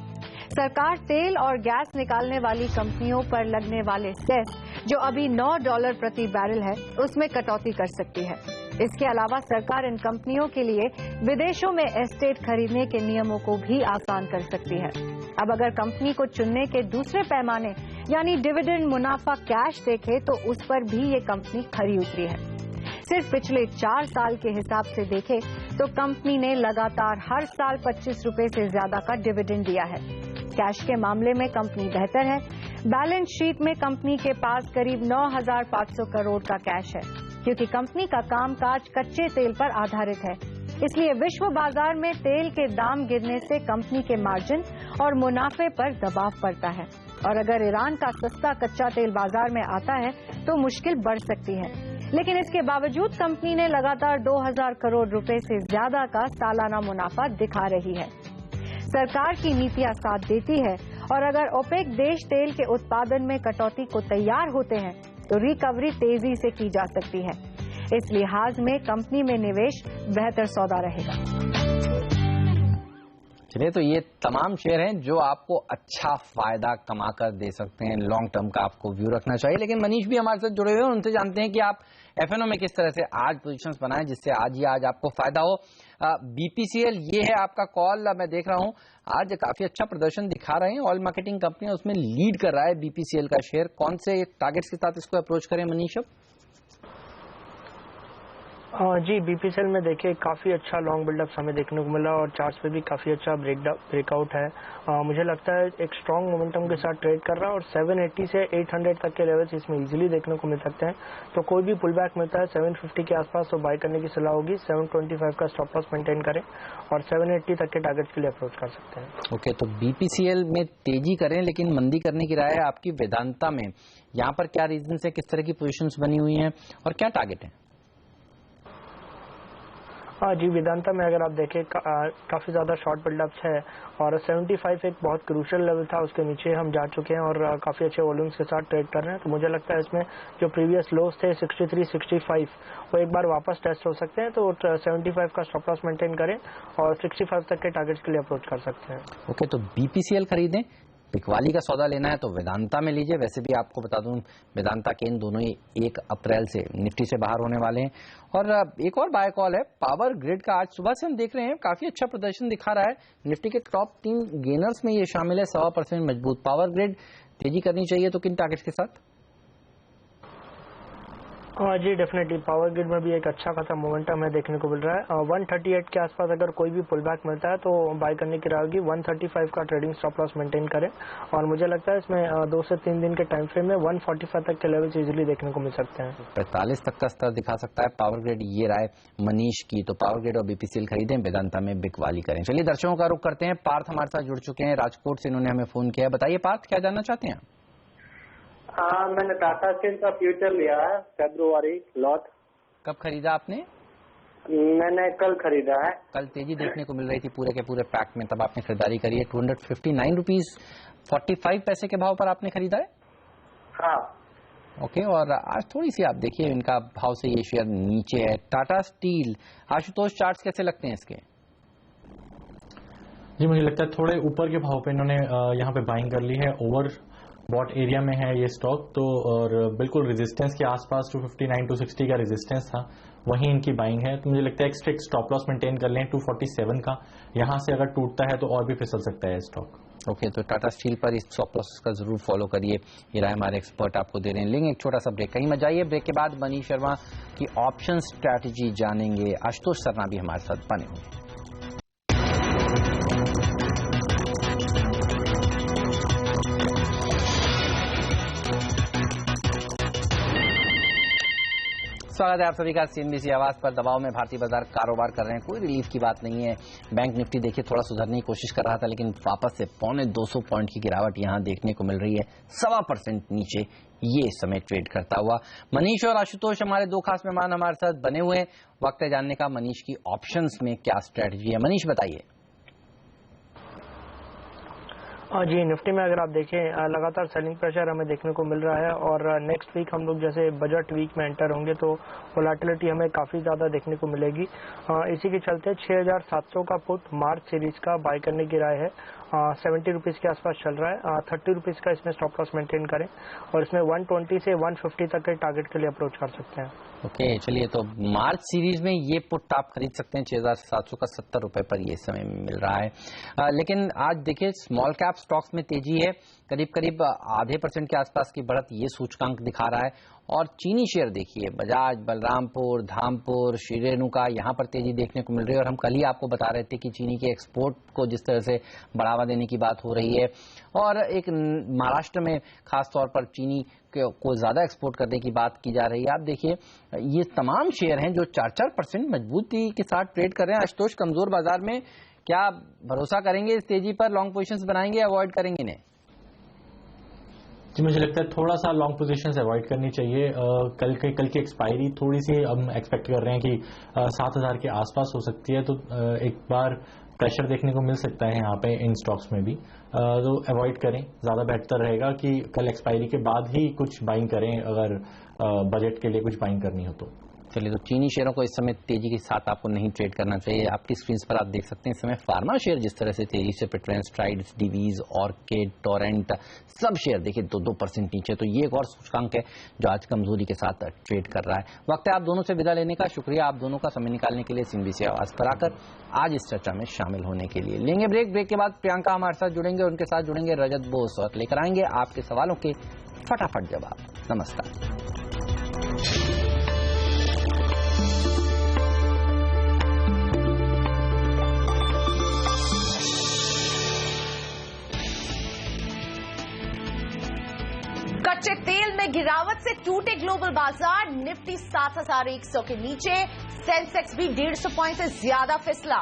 सरकार तेल और गैस निकालने वाली कंपनियों पर लगने वाले सेस, जो अभी $9 प्रति बैरल है, उसमें कटौती कर सकती है। इसके अलावा सरकार इन कंपनियों के लिए विदेशों में एस्टेट खरीदने के नियमों को भी आसान कर सकती है। अब अगर कंपनी को चुनने के दूसरे पैमाने यानी डिविडेंड, मुनाफा, कैश देखे तो उस पर भी ये कंपनी खरी उतरी है। सिर्फ पिछले 4 साल के हिसाब से देखे तो कंपनी ने लगातार हर साल 25 रुपए से ज्यादा का डिविडेंड दिया है। कैश के मामले में कंपनी बेहतर है। बैलेंस शीट में कंपनी के पास करीब 9,500 करोड़ का कैश है, क्योंकि कंपनी का कामकाज कच्चे तेल पर आधारित है। इसलिए विश्व बाजार में तेल के दाम गिरने से कंपनी के मार्जिन और मुनाफे पर दबाव पड़ता है, और अगर ईरान का सस्ता कच्चा तेल बाजार में आता है तो मुश्किल बढ़ सकती है। लेकिन इसके बावजूद कंपनी ने लगातार 2,000 करोड़ रुपए से ज्यादा का सालाना मुनाफा दिखा रही है। सरकार की नीतियां साथ देती है, और अगर ओपेक देश तेल के उत्पादन में कटौती को तैयार होते हैं तो रिकवरी तेजी से की जा सकती है। इस लिहाज में कंपनी में निवेश बेहतर सौदा रहेगा। चलिए, तो ये तमाम शेयर हैं जो आपको अच्छा फायदा कमा कर दे सकते हैं। लॉन्ग टर्म का आपको व्यू रखना चाहिए। लेकिन मनीष भी हमारे साथ जुड़े हुए हैं, उनसे जानते हैं कि आप एफएनओ में किस तरह से आज पोजीशंस बनाएं जिससे आज आपको फायदा हो। बीपीसीएल ये है आपका कॉल, मैं देख रहा हूं आज काफी अच्छा प्रदर्शन दिखा रहे हैं। ऑयल मार्केटिंग कंपनी उसमें लीड कर रहा है बीपीसीएल का शेयर। कौन से टारगेट्स के साथ इसको अप्रोच करें मनीष? जी, बीपीसीएल में देखिए काफ़ी अच्छा लॉन्ग बिल्डअप हमें देखने को मिला और चार्ट्स पे भी काफ़ी अच्छा ब्रेकआउट है। मुझे लगता है एक स्ट्रॉन्ग मोमेंटम के साथ ट्रेड कर रहा है और 780 से 800 तक के लेवल्स इसमें इजीली देखने को मिल सकते हैं। तो कोई भी पुल बैक मिलता है 750 के आसपास तो बाय करने की सलाह होगी। 725 का स्टॉप लॉस मेंटेन करें और 780 तक के टारगेट्स के लिए अप्रोच कर सकते हैं। ओके, तो बीपीसीएल में तेजी करें लेकिन मंदी करने की राय है आपकी वेदांता में। यहाँ पर क्या रीजन है, किस तरह की पोजिशन बनी हुई है और क्या टारगेट है? हाँ जी, वेदांता में अगर आप देखें काफी ज्यादा शॉर्ट बिल्डअप्स है और 75 एक बहुत क्रूशियल लेवल था, उसके नीचे हम जा चुके हैं और काफी अच्छे वॉल्यूम्स के साथ ट्रेड कर रहे हैं। तो मुझे लगता है इसमें जो प्रीवियस लोज थे 63, 65 वो एक बार वापस टेस्ट हो सकते हैं, तो 75 का स्टॉप लॉस मेंटेन करें और 65 तक के टारगेट्स के लिए अप्रोच कर सकते हैं। ओके, तो बीपीसीएल खरीदें, बिकवाली का सौदा लेना है तो वेदांता में लीजिए। वैसे भी आपको बता दूं वेदांता केन दोनों ही 1 अप्रैल से निफ्टी से बाहर होने वाले हैं। और एक और बाय कॉल है पावर ग्रिड का, आज सुबह से हम देख रहे हैं काफी अच्छा प्रदर्शन दिखा रहा है। निफ्टी के टॉप 3 गेनर्स में ये शामिल है, 1.25% मजबूत पावर ग्रिड। तेजी करनी चाहिए तो किन टारगेट्स के साथ? जी डेफिनेटली पावर ग्रिड में भी एक अच्छा खासा मोमेंटम है देखने को मिल रहा है। 138 के आसपास अगर कोई भी पुल बैक मिलता है तो बाय करने की राय होगी। 135 का ट्रेडिंग स्टॉप लॉस मेंटेन करें और मुझे लगता है इसमें 2 से 3 दिन के टाइम फ्रेम में 145 तक के लेवल्स इजीली देखने को मिल सकते हैं। 45 तक का स्तर दिखा सकता है पावर ग्रिड, ये राय मनीष की। तो पावर ग्रिड और बीपीसीएल खरीदें, वेदांता में बिकवाली करें। चलिए दर्शकों का रुख करते हैं। पार्थ हमारे साथ जुड़ चुके हैं, राजकोट से इन्होंने हमें फोन किया है। बताइए पार्थ, क्या जानना चाहते हैं? मैंने टाटा स्टील का फ्यूचर लिया है, फरवरी लॉट। कब खरीदा आपने? मैंने कल खरीदा है। कल तेजी देखने को मिल रही थी पूरे के पूरे पैक में, तब आपने खरीदारी करी है। 259 रुपीज 45 पैसे के भाव पर आपने खरीदा है? हाँ। ओके, और आज थोड़ी सी आप देखिए इनका भाव से ये शेयर नीचे है। टाटा स्टील, आशुतोष चार्ट्स कैसे लगते हैं इसके? जी मुझे लगता है थोड़े ऊपर के भाव पे इन्होंने यहाँ पे बाइंग कर ली है। ओवर बॉट एरिया में है ये स्टॉक, तो और बिल्कुल रेजिस्टेंस के आसपास 259 260 का रेजिस्टेंस था, वहीं इनकी बाइंग है। तो मुझे लगता है एक स्ट्रिक्ट स्टॉप लॉस मेंटेन कर लें 247 का। यहां से अगर टूटता है तो और भी फिसल सकता है स्टॉक। ओके, तो टाटा स्टील पर इस स्टॉप लॉस का जरूर फॉलो करिए, ये राय हमारे एक्सपर्ट आपको दे रहे हैं। लेंगे एक छोटा सा ब्रेक, कहीं मत जाइए। ब्रेक के बाद मनीष शर्मा की ऑप्शन स्ट्रैटेजी जानेंगे। आशुतोष शर्मा भी हमारे साथ बने होंगे। स्वागत है आप सभी का सीएनबीसी आवाज पर। दबाव में भारतीय बाजार कारोबार कर रहे हैं, कोई रिलीफ की बात नहीं है। बैंक निफ्टी देखिए थोड़ा सुधरने की कोशिश कर रहा था, लेकिन वापस से 250 पॉइंट की गिरावट यहां देखने को मिल रही है। 1.25% नीचे ये समय ट्रेड करता हुआ। मनीष और आशुतोष हमारे 2 खास मेहमान हमारे साथ बने हुए हैं। वक्त है जानने का मनीष की ऑप्शंस में क्या स्ट्रेटजी है। मनीष बताइए। जी निफ्टी में अगर आप देखें लगातार सेलिंग प्रेशर हमें देखने को मिल रहा है और नेक्स्ट वीक हम लोग जैसे बजट वीक में एंटर होंगे तो वोलेटिलिटी हमें काफ़ी ज़्यादा देखने को मिलेगी। इसी के चलते 6700 का पुट मार्च सीरीज का बाय करने की राय है। 70 रुपीज़ के आसपास चल रहा है। 30 रुपीज़ का इसमें स्टॉप लॉस मेंटेन करें और इसमें 120 से 150 तक के टारगेट के लिए अप्रोच कर सकते हैं। ओके, चलिए तो मार्च सीरीज में ये पुट आप खरीद सकते हैं 6700 का 70 रुपए पर ये समय मिल रहा है। लेकिन आज देखिए स्मॉल कैप स्टॉक्स में तेजी है, करीब करीब 0.5% के आसपास की बढ़त ये सूचकांक दिखा रहा है। और चीनी शेयर देखिए बजाज, बलरामपुर, धामपुर, श्री रेणुका, यहाँ पर तेजी देखने को मिल रही है। और हम कल ही आपको बता रहे थे कि चीनी के एक्सपोर्ट को जिस तरह से बढ़ावा देने की बात हो रही है और एक महाराष्ट्र में खास तौर पर चीनी को ज्यादा एक्सपोर्ट करने की बात की जा रही है। आप देखिए ये तमाम शेयर हैं जो 4-4% मजबूती के साथ ट्रेड कर रहे हैं। आशुतोष, कमजोर बाजार में क्या भरोसा करेंगे इस तेजी पर? लॉन्ग पोजीशंस बनाएंगे, अवॉइड करेंगे इन्हें? जी मुझे लगता है थोड़ा सा लॉन्ग पोजीशंस अवॉइड करनी चाहिए। कल की एक्सपायरी थोड़ी सी हम एक्सपेक्ट कर रहे हैं कि 7000 के आसपास हो सकती है, तो एक बार प्रेशर देखने को मिल सकता है यहाँ पे इन स्टॉक्स में भी, तो अवॉइड करें, ज़्यादा बेहतर रहेगा कि कल एक्सपायरी के बाद ही कुछ बाइंग करें अगर बजट के लिए कुछ बाइंग करनी हो तो। चलिए, तो चीनी शेयरों को इस समय तेजी के साथ आपको नहीं ट्रेड करना चाहिए। आपकी स्क्रीन पर आप देख सकते हैं इस समय फार्मा शेयर जिस तरह से तेजी से Patreon, strides, Divi's, orchid, Torrent, सब शेयर देखिए 2-2% नीचे। तो ये एक और सूचकांक है जो आज कमजोरी के साथ ट्रेड कर रहा है। वक्त है आप दोनों से विदा लेने का। शुक्रिया आप दोनों का समय निकालने के लिए सीएनबीसी आवाज पर आकर आज इस चर्चा में शामिल होने के लिए। लेंगे ब्रेक के बाद प्रियंका हमारे साथ जुड़ेंगे, उनके साथ जुड़ेंगे रजत बोस और लेकर आएंगे आपके सवालों के फटाफट जवाब। नमस्कार। कच्चे तेल में गिरावट से टूटे ग्लोबल बाजार, निफ्टी 7100 के नीचे, सेंसेक्स भी 150 पॉइंट से ज्यादा फिसला।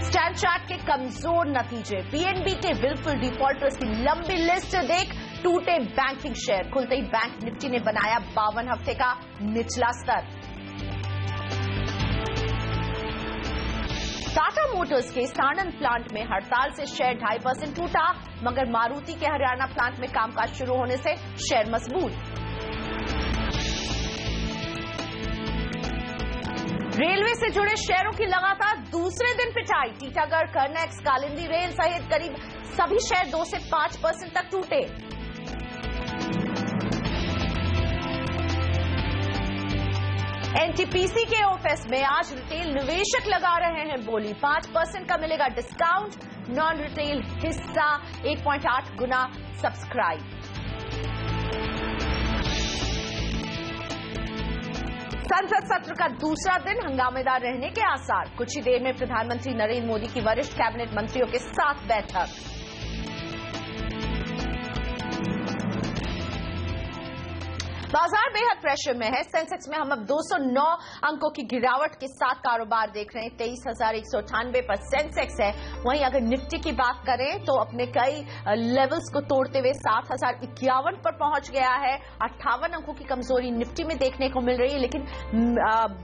स्टैंड चार्ट के कमजोर नतीजे, पीएनबी के विलफुल डिफॉल्टर्स की लंबी लिस्ट देख टूटे बैंकिंग शेयर, खुलते ही बैंक निफ्टी ने बनाया 52 हफ्ते का निचला स्तर। टाटा मोटर्स के साणंद प्लांट में हड़ताल से शेयर 2.5% टूटा, मगर मारुति के हरियाणा प्लांट में कामकाज शुरू होने से शेयर मजबूत। रेलवे से जुड़े शेयरों की लगातार दूसरे दिन पिटाई, टीटागढ़, कर्नेक्स, कालिंदी रेल सहित करीब सभी शेयर 2 से 5% तक टूटे। एनटीपीसी के ओफएस में आज रिटेल निवेशक लगा रहे हैं बोली, 5% का मिलेगा डिस्काउंट, नॉन रिटेल हिस्सा 1.8 गुना सब्सक्राइब। संसद सत्र का दूसरा दिन हंगामेदार रहने के आसार, कुछ ही देर में प्रधानमंत्री नरेंद्र मोदी की वरिष्ठ कैबिनेट मंत्रियों के साथ बैठक। बाजार बेहद प्रेशर में है। सेंसेक्स में हम अब 209 अंकों की गिरावट के साथ कारोबार देख रहे हैं, 23,198 पर सेंसेक्स है। वहीं अगर निफ्टी की बात करें तो अपने कई लेवल्स को तोड़ते हुए 7,051 पर पहुंच गया है। 58 अंकों की कमजोरी निफ्टी में देखने को मिल रही है, लेकिन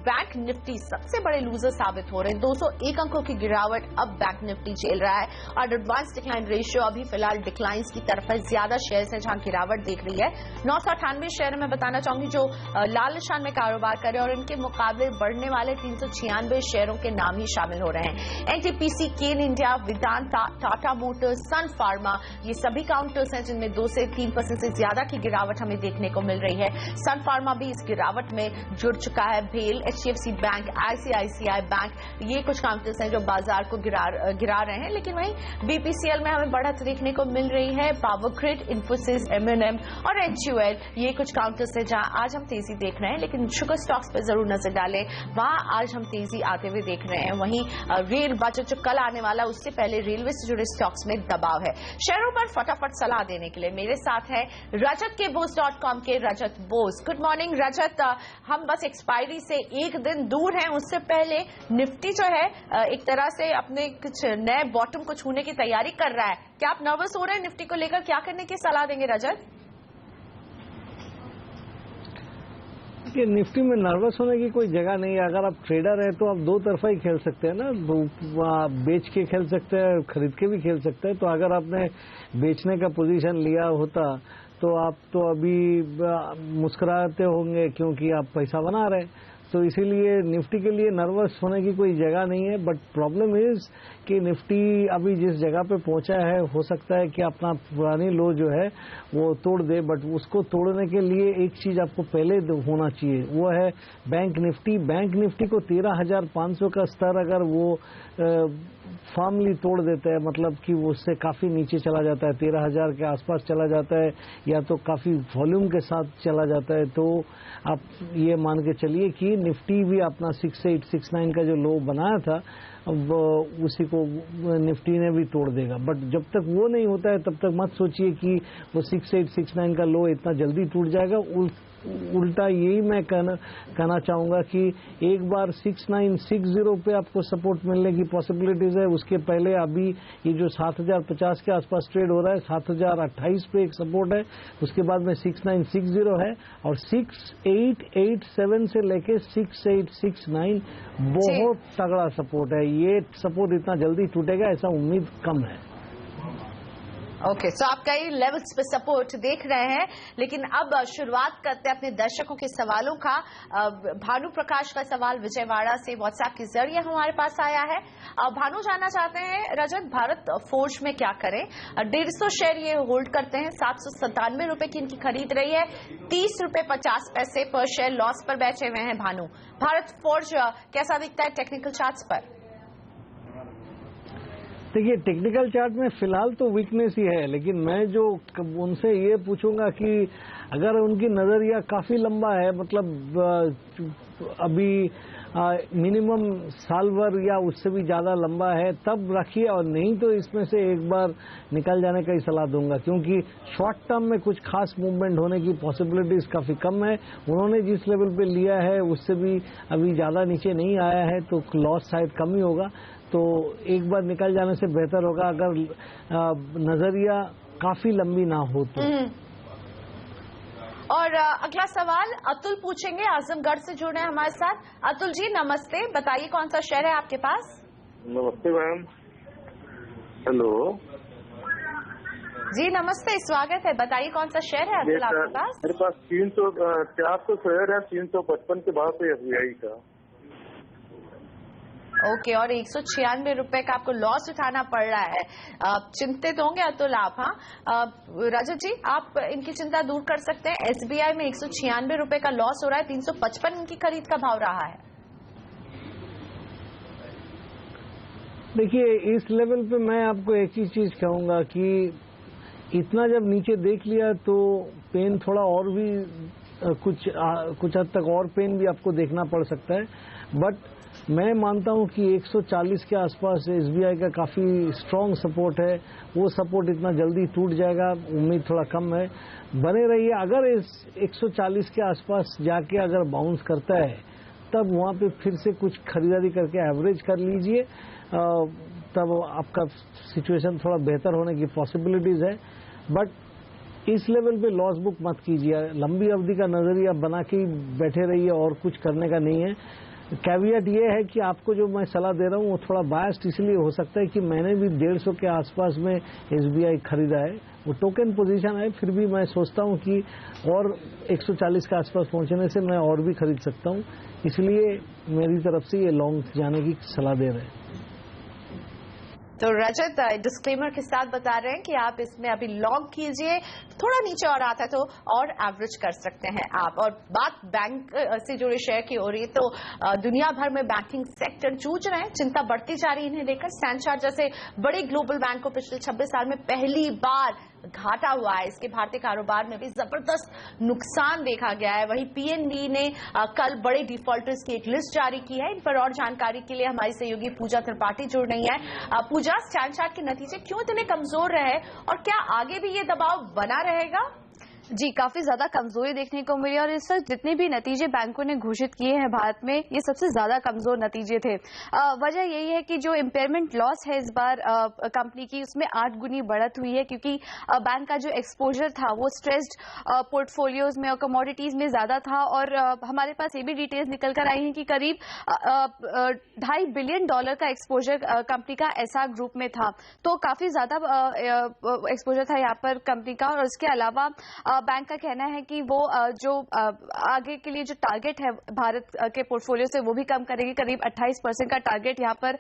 बैंक निफ्टी सबसे बड़े लूजर साबित हो रहे हैं। 201 अंकों की गिरावट अब बैंक निफ्टी झेल रहा है और एडवांस डिक्लाइन रेशियो अभी फिलहाल डिक्लाइंस की तरफ है। ज्यादा शेयर्स है जहां गिरावट देख रही है। 998 शेयर में बताना चाहूंगी जो लाल निशान में कारोबार कर रहे हैं और इनके मुकाबले बढ़ने वाले 396 शेयरों के नाम ही शामिल हो रहे हैं। एनटीपीसी, केन इंडिया, वेदांता, टाटा मोटर्स, सन फार्मा, ये सभी काउंटर्स हैं जिनमें 2 से 3% से ज्यादा की गिरावट हमें देखने को मिल रही है। सन फार्मा भी इस गिरावट में जुड़ चुका है। भेल, एचडीएफसी बैंक, आईसीआईसीआई बैंक, ये कुछ काउंटर्स हैं जो बाजार को गिरा रहे हैं। लेकिन वहीं बीपीसीएल में हमें बढ़त देखने को मिल रही है। पावर ग्रिड, इन्फोसिस, एमएनएम और एचयूएल, ये कुछ काउंटर्स है जहां आज हम तेजी देख रहे हैं। लेकिन शुगर स्टॉक्स पर जरूर नजर डालें, वहां आज हम तेजी आते हुए देख रहे हैं। वहीं रेल बजट जो कल आने वाला, उससे पहले रेलवे से जुड़े स्टॉक्स में दबाव है। शेयरों पर फटाफट सलाह देने के लिए मेरे साथ है रजत के बोस.com के रजत बोस। गुड मॉर्निंग रजत। हम बस एक्सपायरी से एक दिन दूर हैं, उससे पहले निफ्टी जो है एक तरह से अपने कुछ नए बॉटम को छूने की तैयारी कर रहा है। क्या आप नर्वस हो रहे हैं निफ्टी को लेकर? क्या करने की सलाह देंगे रजत? कि निफ्टी में नर्वस होने की कोई जगह नहीं है। अगर आप ट्रेडर हैं तो आप दो तरफा ही खेल सकते हैं ना, बेच के खेल सकते हैं, खरीद के भी खेल सकते हैं। तो अगर आपने बेचने का पोजीशन लिया होता तो आप तो अभी मुस्कुराते होंगे क्योंकि आप पैसा बना रहे। तो इसीलिए निफ्टी के लिए नर्वस होने की कोई जगह नहीं है। बट प्रॉब्लम इज कि निफ्टी अभी जिस जगह पे पहुंचा है, हो सकता है कि अपना पुरानी लो जो है वो तोड़ दे। बट उसको तोड़ने के लिए एक चीज आपको पहले होना चाहिए, वो है बैंक निफ्टी। बैंक निफ्टी को 13,500 का स्तर अगर वो फॉर्मली तोड़ देता है, मतलब कि वो उससे काफी नीचे चला जाता है, 13,000 के आसपास चला जाता है या तो काफी वॉल्यूम के साथ चला जाता है, तो आप ये मान के चलिए कि निफ्टी भी अपना 6869 का जो लो बनाया था अब उसी को निफ्टी ने भी तोड़ देगा। बट जब तक वो नहीं होता है तब तक मत सोचिए कि वो 6869 का लो इतना जल्दी टूट जाएगा। उल्टा यही मैं कहना चाहूंगा कि एक बार 6960 पे आपको सपोर्ट मिलने की पॉसिबिलिटीज है। उसके पहले अभी ये जो 7050 के आसपास ट्रेड हो रहा है, 7028 पे एक सपोर्ट है, उसके बाद में 6960 है और 6887 से लेके 6869 बहुत तगड़ा सपोर्ट है। ये सपोर्ट इतना जल्दी टूटेगा ऐसा उम्मीद कम है। ओके, सो आप कई लेवल्स पे सपोर्ट देख रहे हैं, लेकिन अब शुरुआत करते हैं अपने दर्शकों के सवालों का। भानु प्रकाश का सवाल विजयवाड़ा से व्हाट्सएप के जरिए हमारे पास आया है। भानु जानना चाहते हैं रजत, भारत फोर्ज में क्या करें? 150 शेयर ये होल्ड करते हैं, 797 रुपए की इनकी खरीद रही है, 30 रुपए 50 पैसे पर शेयर लॉस पर बैठे हुए हैं भानु। भारत फोर्ज कैसा दिखता है टेक्निकल चार्ट्स पर? देखिए, टेक्निकल चार्ट में फिलहाल तो वीकनेस ही है, लेकिन मैं जो उनसे ये पूछूंगा कि अगर उनकी नजरिया काफी लंबा है, मतलब अभी मिनिमम साल भर या उससे भी ज्यादा लंबा है, तब रखिए, और नहीं तो इसमें से एक बार निकल जाने का ही सलाह दूंगा, क्योंकि शॉर्ट टर्म में कुछ खास मूवमेंट होने की पॉसिबिलिटीज काफी कम है। उन्होंने जिस लेवल पे लिया है उससे भी अभी ज्यादा नीचे नहीं आया है, तो लॉस शायद कम ही होगा। तो एक बार निकल जाने से बेहतर होगा अगर नजरिया काफी लंबी ना हो तो। और अगला सवाल अतुल पूछेंगे, आजमगढ़ से जुड़े हैं हमारे साथ। अतुल जी नमस्ते, बताइए कौन सा शेयर है आपके पास? नमस्ते मैम। हेलो जी नमस्ते, स्वागत है, बताइए कौन सा शेयर है अतुल आपके पास? मेरे पास 400 शेयर है 355 के बाद से SBI का। ओके, और 196 रुपए का आपको लॉस उठाना पड़ रहा है। चिंतित होंगे अतुल आप? हाँ रजत जी, आप इनकी चिंता दूर कर सकते हैं। SBI में 196 रुपए का लॉस हो रहा है, 355 इनकी खरीद का भाव रहा है। देखिए इस लेवल पे मैं आपको एक ही चीज कहूंगा कि इतना जब नीचे देख लिया तो पेन थोड़ा और भी कुछ हद तक और पेन भी आपको देखना पड़ सकता है, बट मैं मानता हूं कि 140 के आसपास SBI का काफी स्ट्रांग सपोर्ट है। वो सपोर्ट इतना जल्दी टूट जाएगा उम्मीद थोड़ा कम है। बने रहिए, अगर इस 140 के आसपास जाके अगर बाउंस करता है तब वहां पे फिर से कुछ खरीदारी करके एवरेज कर लीजिए, तब आपका सिचुएशन थोड़ा बेहतर होने की पॉसिबिलिटीज है। बट इस लेवल पे लॉस बुक मत कीजिए, लंबी अवधि का नजरिया बना के बैठे रहिए और कुछ करने का नहीं है। कैवियट ये है कि आपको जो मैं सलाह दे रहा हूँ वो थोड़ा बायस्ड इसलिए हो सकता है कि मैंने भी 150 के आसपास में SBI खरीदा है, वो टोकन पोजीशन है, फिर भी मैं सोचता हूँ कि और 140 के आसपास पहुंचने से मैं और भी खरीद सकता हूँ, इसलिए मेरी तरफ से ये लॉन्ग जाने की सलाह दे रहे हैं। तो रजत डिस्क्लेमर के साथ बता रहे हैं कि आप इसमें अभी लॉन्ग कीजिए, थोड़ा नीचे और आता है तो और एवरेज कर सकते हैं आप। और बात बैंक से जुड़े शेयर की हो रही है तो दुनिया भर में बैंकिंग सेक्टर जूझ रहे हैं, चिंता बढ़ती जा रही है इन्हें लेकर। स्टैंडर्ड चार्टर्ड जैसे बड़े ग्लोबल बैंक को पिछले 26 साल में पहली बार घाटा हुआ है, इसके भारतीय कारोबार में भी जबरदस्त नुकसान देखा गया है। वहीं PNB ने कल बड़े डिफॉल्टर्स की एक लिस्ट जारी की है। इन पर और जानकारी के लिए हमारी सहयोगी पूजा त्रिपाठी जुड़ रही है। पूजा, स्टैंडर्ड चार्टर्ड के नतीजे क्यों इतने कमजोर रहे और क्या आगे भी ये दबाव बना रहेगा? जी, काफी ज्यादा कमजोरी देखने को मिली और इस वक्त जितने भी नतीजे बैंकों ने घोषित किए हैं भारत में, ये सबसे ज्यादा कमजोर नतीजे थे। वजह यही है कि जो इम्पेयरमेंट लॉस है इस बार कंपनी की, उसमें 8 गुनी बढ़त हुई है, क्योंकि बैंक का जो एक्सपोजर था वो स्ट्रेस्ड पोर्टफोलियोज में और कमोडिटीज में ज्यादा था। और हमारे पास ये भी डिटेल्स निकल कर आई हैं कि करीब $2.5 बिलियन का एक्सपोजर कंपनी का एसआर ग्रुप में था, तो काफी ज्यादा एक्सपोजर था यहाँ पर कंपनी का। और इसके अलावा बैंक का कहना है कि वो जो आगे के लिए जो टारगेट है भारत के पोर्टफोलियो से वो भी कम करेंगे, करीब 28% का टारगेट यहाँ पर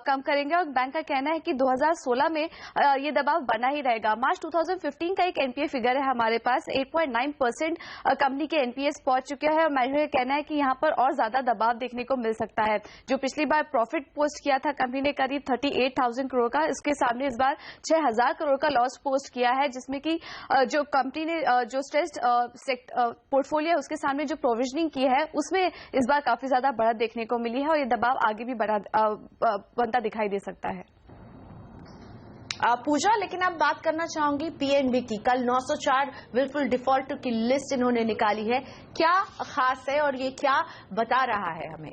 कम करेंगे। और बैंक का कहना है कि 2016 में ये दबाव बना ही रहेगा। मार्च 2015 का एक एनपीए फिगर है हमारे पास, 8.9% कंपनी के एनपीएस पहुंच चुके हैं और मैनेजमेंट का कहना है कि यहाँ पर और ज्यादा दबाव देखने को मिल सकता है। जो पिछली बार प्रॉफिट पोस्ट किया था कंपनी ने करीब 38,000 करोड़ का, इसके सामने इस बार 6,000 करोड़ का लॉस पोस्ट किया है, जिसमें कि जो कंपनी ने जो स्ट्रेस्ड पोर्टफोलियो उसके सामने जो प्रोविजनिंग की है उसमें इस बार काफी ज्यादा बढ़त देखने को मिली है और ये दबाव आगे भी बनता दिखाई दे सकता है। पूजा, लेकिन अब बात करना चाहूंगी PNB की। कल 904 विलफुल डिफॉल्ट की लिस्ट इन्होंने निकाली है, क्या खास है और ये क्या बता रहा है हमें?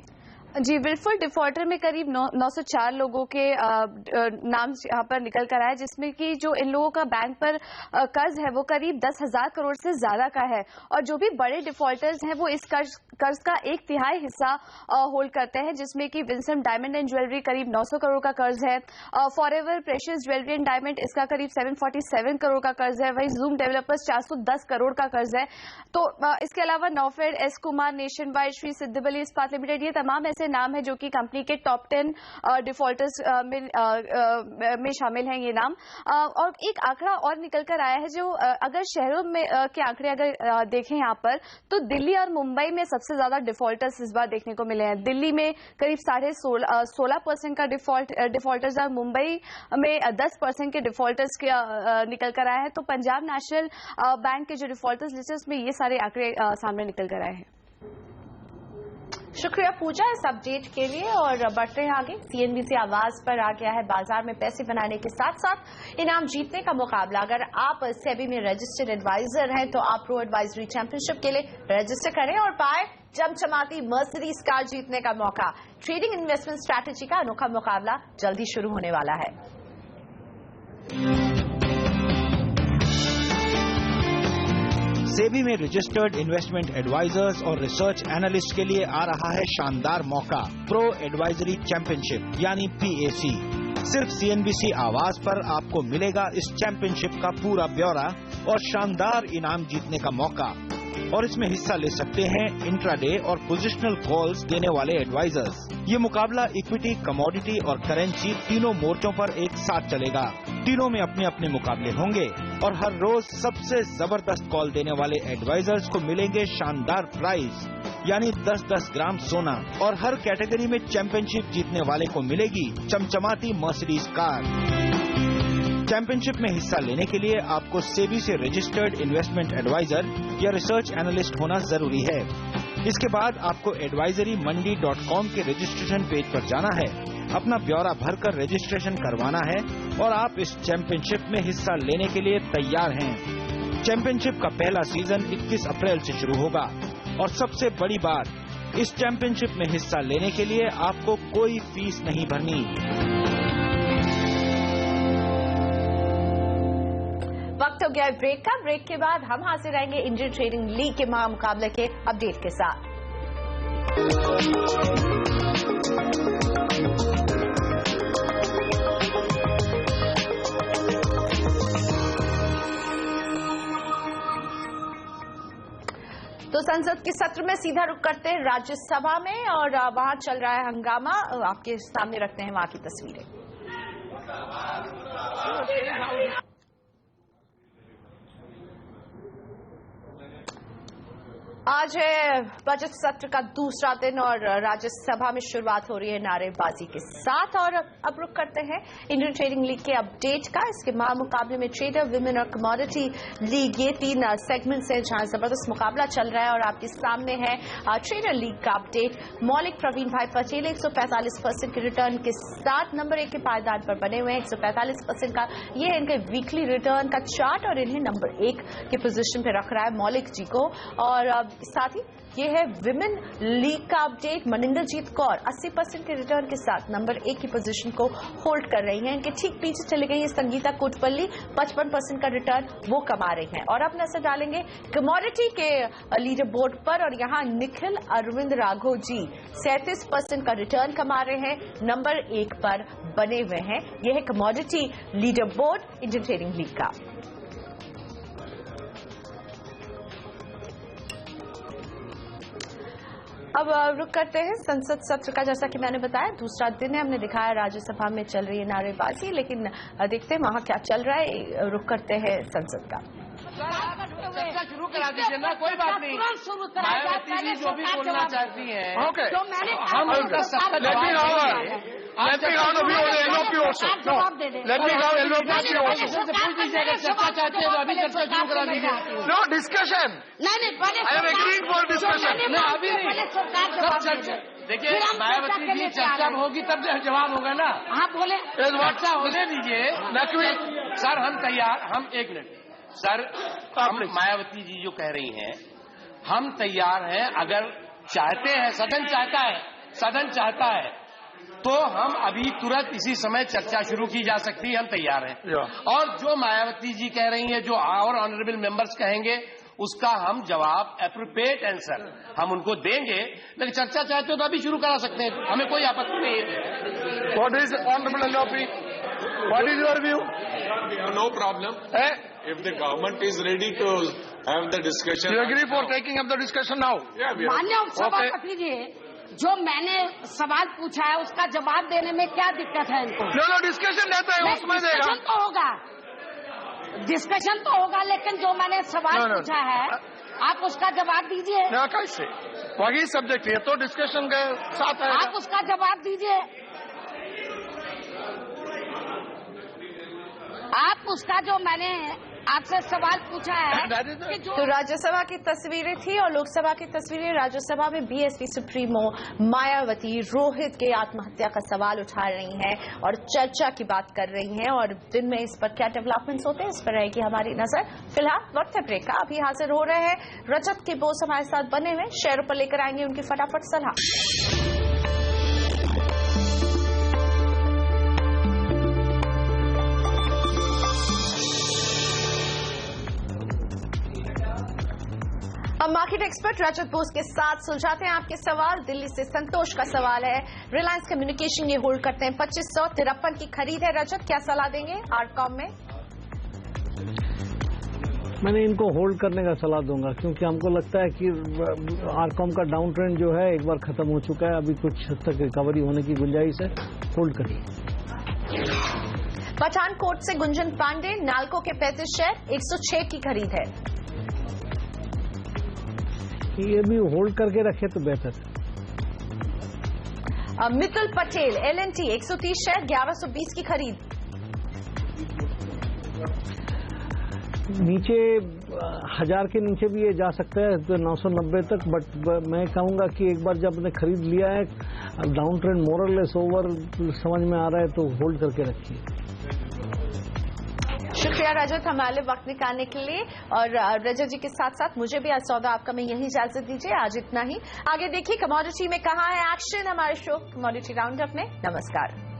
जी, विलफुल डिफॉल्टर में करीब 904 लोगों के नाम यहाँ पर निकल कर आए, जिसमें कि जो इन लोगों का बैंक पर कर्ज है वो करीब 10,000 करोड़ से ज्यादा का है। और जो भी बड़े डिफॉल्टर्स हैं वो इस कर्ज का 1/3 हिस्सा होल्ड करते हैं, जिसमें कि विंसम डायमंड एंड ज्वेलरी करीब 900 करोड़ का कर्ज है, forever precious jewellery and diamond इसका करीब 747 करोड़ का कर्ज है, वहीं जूम डेवलपर्स 410 करोड़ का कर्ज है। तो इसके अलावा NAFED, S Kumar, nation wide, Shri Siddhbali Ispat limited, ये तमाम ऐसे नाम है जो कि कंपनी के टॉप 10 डिफॉल्टर्स में शामिल हैं ये नाम। और एक आंकड़ा और निकल कर आया है, जो अगर शहरों में के आंकड़े अगर देखें यहाँ पर, तो दिल्ली और मुंबई में सबसे ज्यादा डिफॉल्टर्स इस बार देखने को मिले हैं। दिल्ली में करीब 16.5% का डिफॉल्टर्स और मुंबई में 10% के डिफॉल्टर्स निकल कर आए हैं। तो पंजाब नेशनल बैंक के जो डिफॉल्टर्स लिस्ट है उसमें ये सारे आंकड़े सामने निकल कर आए हैं। शुक्रिया पूजा इस अपडेट के लिए और बढ़ते हैं आगे। CNBC आवाज पर आ गया है बाजार में पैसे बनाने के साथ साथ इनाम जीतने का मुकाबला। अगर आप सेबी में रजिस्टर्ड एडवाइजर हैं तो आप प्रो एडवाइजरी चैंपियनशिप के लिए रजिस्टर करें और पाए चमचमाती मर्सिडीज कार जीतने का मौका। ट्रेडिंग इन्वेस्टमेंट स्ट्रैटेजी का अनोखा मुकाबला जल्द ही शुरू होने वाला है। सेबी में रजिस्टर्ड इन्वेस्टमेंट एडवाइजर्स और रिसर्च एनालिस्ट के लिए आ रहा है शानदार मौका, प्रो एडवाइजरी चैंपियनशिप यानी PAC। सिर्फ CNBC आवाज पर आपको मिलेगा इस चैंपियनशिप का पूरा ब्यौरा और शानदार इनाम जीतने का मौका। और इसमें हिस्सा ले सकते हैं इंट्राडे और पोजिशनल कॉल्स देने वाले एडवाइजर्स। ये मुकाबला इक्विटी, कमोडिटी और करेंसी तीनों मोर्चों पर एक साथ चलेगा। तीनों में अपने अपने मुकाबले होंगे और हर रोज सबसे जबरदस्त कॉल देने वाले एडवाइजर्स को मिलेंगे शानदार प्राइज यानी 10-10 ग्राम सोना। और हर कैटेगरी में चैंपियनशिप जीतने वाले को मिलेगी चमचमाती मर्सिडीज कार। चैंपियनशिप में हिस्सा लेने के लिए आपको सेबी से रजिस्टर्ड इन्वेस्टमेंट एडवाइजर या रिसर्च एनालिस्ट होना जरूरी है। इसके बाद आपको advisoryमंडी.com के रजिस्ट्रेशन पेज पर जाना है, अपना ब्यौरा भरकर रजिस्ट्रेशन करवाना है और आप इस चैंपियनशिप में हिस्सा लेने के लिए तैयार हैं। चैंपियनशिप का पहला सीजन 21 अप्रैल से शुरू होगा और सबसे बड़ी बात, इस चैंपियनशिप में हिस्सा लेने के लिए आपको कोई फीस नहीं भरनी। वक्त हो गया है ब्रेक का। ब्रेक के बाद हम हाजिर रहेंगे इंडियन ट्रेडिंग लीग के महामुकाबले के अपडेट के साथ। तो संसद के सत्र में सीधा रुख करते हैं राज्यसभा में और वहां चल रहा है हंगामा। आपके सामने रखते हैं वहां की तस्वीरें। आज है बजट सत्र का दूसरा दिन और राज्यसभा में शुरुआत हो रही है नारेबाजी के साथ। और अब रुक करते हैं इंडियन ट्रेडिंग लीग के अपडेट का। इसके महामुकाबले में ट्रेडर, विमेन और कमोडिटी लीग, ये तीन सेगमेंट्स हैं जहां जबरदस्त मुकाबला चल रहा है। और आपके सामने है ट्रेडर लीग का अपडेट। मौलिक प्रवीण भाई पटेल 145% के रिटर्न के साथ नंबर 1 के पायदान पर बने हुए हैं। 145% का ये है इनके वीकली रिटर्न का चार्ट और इन्हें नंबर 1 के पोजीशन पे रख रहा है मौलिक जी को। और साथ ही ये है विमेन लीग का अपडेट। मनिंदरजीत कौर 80% के रिटर्न के साथ नंबर 1 की पोजीशन को होल्ड कर रही हैं। इनके ठीक पीछे चले गई है संगीता कोटपल्ली, 55% का रिटर्न वो कमा रही हैं। और अब नजर डालेंगे कमोडिटी के लीडर बोर्ड पर और यहाँ निखिल अरविंद राघव जी 37% का रिटर्न कमा रहे हैं, नंबर 1 पर बने हुए हैं। यह है commodity leader board Indian trading league का। अब रुक करते हैं संसद सत्र का। जैसा कि मैंने बताया दूसरा दिन है, हमने दिखाया राज्यसभा में चल रही है नारेबाजी, लेकिन देखते हैं वहां क्या चल रहा है। रुक करते हैं संसद का। शुरू करा दीजिए ना, कोई बात नहीं। मायावती जी जो भी बोलना चाहती हैं, हम उनका सबका जवाब Let me round of LOP also. No. Let me round LOP also. पूछ दीजिए अगर चर्चा चाहते हैं तो अभी चर्चा शुरू करा दीजिए। No discussion. I am agreeing for discussion. नहीं अभी नहीं, सब चर्चा। देखिए मायावती जी चर्चा होगी तब जवाब होगा ना। हाँ बोले, चर्चा होने दीजिए। सर हम तैयार, हम 1 मिनट सर, हम मायावती जी जो कह रही हैं हम तैयार हैं। अगर चाहते हैं, सदन चाहता है तो हम अभी तुरंत इसी समय चर्चा शुरू की जा सकती है, हम तैयार हैं। और जो मायावती जी कह रही हैं, जो और ऑनरेबल मेंबर्स कहेंगे, उसका हम जवाब एप्रोप्रिएट आंसर हम उनको देंगे। लेकिन चर्चा चाहते हो तो अभी शुरू करा सकते हैं, हमें कोई आपत्ति नहीं है। What is honorable LOP? What is your view? No problem. If the government is ready to have the discussion, you agree for taking up the discussion now? Yeah, मान्य उपसभापति जी, जो मैंने सवाल पूछा है उसका जवाब देने में क्या दिक्कत है इनको? No, डिस्कशन रहता है उसमें देगा। डिस्कशन तो होगा, लेकिन जो मैंने सवाल पूछा है आप उसका जवाब दीजिए। कैसे? वही सब्जेक्ट है तो डिस्कशन के साथ है। आप उसका जवाब दीजिए। आप उसका जो मैंने आपसे सवाल पूछा है कि तो राज्यसभा की तस्वीरें थी और लोकसभा की तस्वीरें। राज्यसभा में बीएसपी सुप्रीमो मायावती रोहित के आत्महत्या का सवाल उठा रही हैं और चर्चा की बात कर रही हैं। और दिन में इस पर क्या डेवलपमेंट्स होते हैं इस पर रहेगी हमारी नजर। फिलहाल वक्त है ब्रेक का। अभी हाजिर हो रहे हैं रजत के बोस हमारे साथ बने हुए, शेयरों पर लेकर आएंगे उनकी फटाफट सलाह। हम मार्केट एक्सपर्ट रजत बोस के साथ सुलझाते हैं आपके सवाल। दिल्ली से संतोष का सवाल है, रिलायंस कम्युनिकेशन ये होल्ड करते हैं, 2553 की खरीद है। रजत, क्या सलाह देंगे आरकॉम में? मैंने इनको होल्ड करने का सलाह दूंगा, क्योंकि हमको लगता है कि आरकॉम का डाउन ट्रेंड जो है एक बार खत्म हो चुका है, अभी कुछ हद तक रिकवरी होने की गुंजाइश है, होल्ड करिए। पठानकोट से गुंजन पांडे, नाल्को के 35 शेयर, 106 की खरीद है। ये भी होल्ड करके रखे तो बेहतर है। मितुल पटेल, LNT 130 शेयर, 1120 की खरीद। नीचे 1000 के नीचे भी ये जा सकता है तो 990 तक, बट मैं कहूंगा कि एक बार जब आपने खरीद लिया है, डाउन ट्रेंड मोरलेस ओवर समझ में आ रहा है, तो होल्ड करके रखिए। शुक्रिया रजत, हमारे वक्त निकालने के लिए। और रजत जी के साथ साथ मुझे भी आज सौदा आपका में यही इजाजत दीजिए। आज इतना ही। आगे देखिए कमोडिटी में कहाँ है एक्शन, हमारे शो कमोडिटी राउंडअप में। नमस्कार।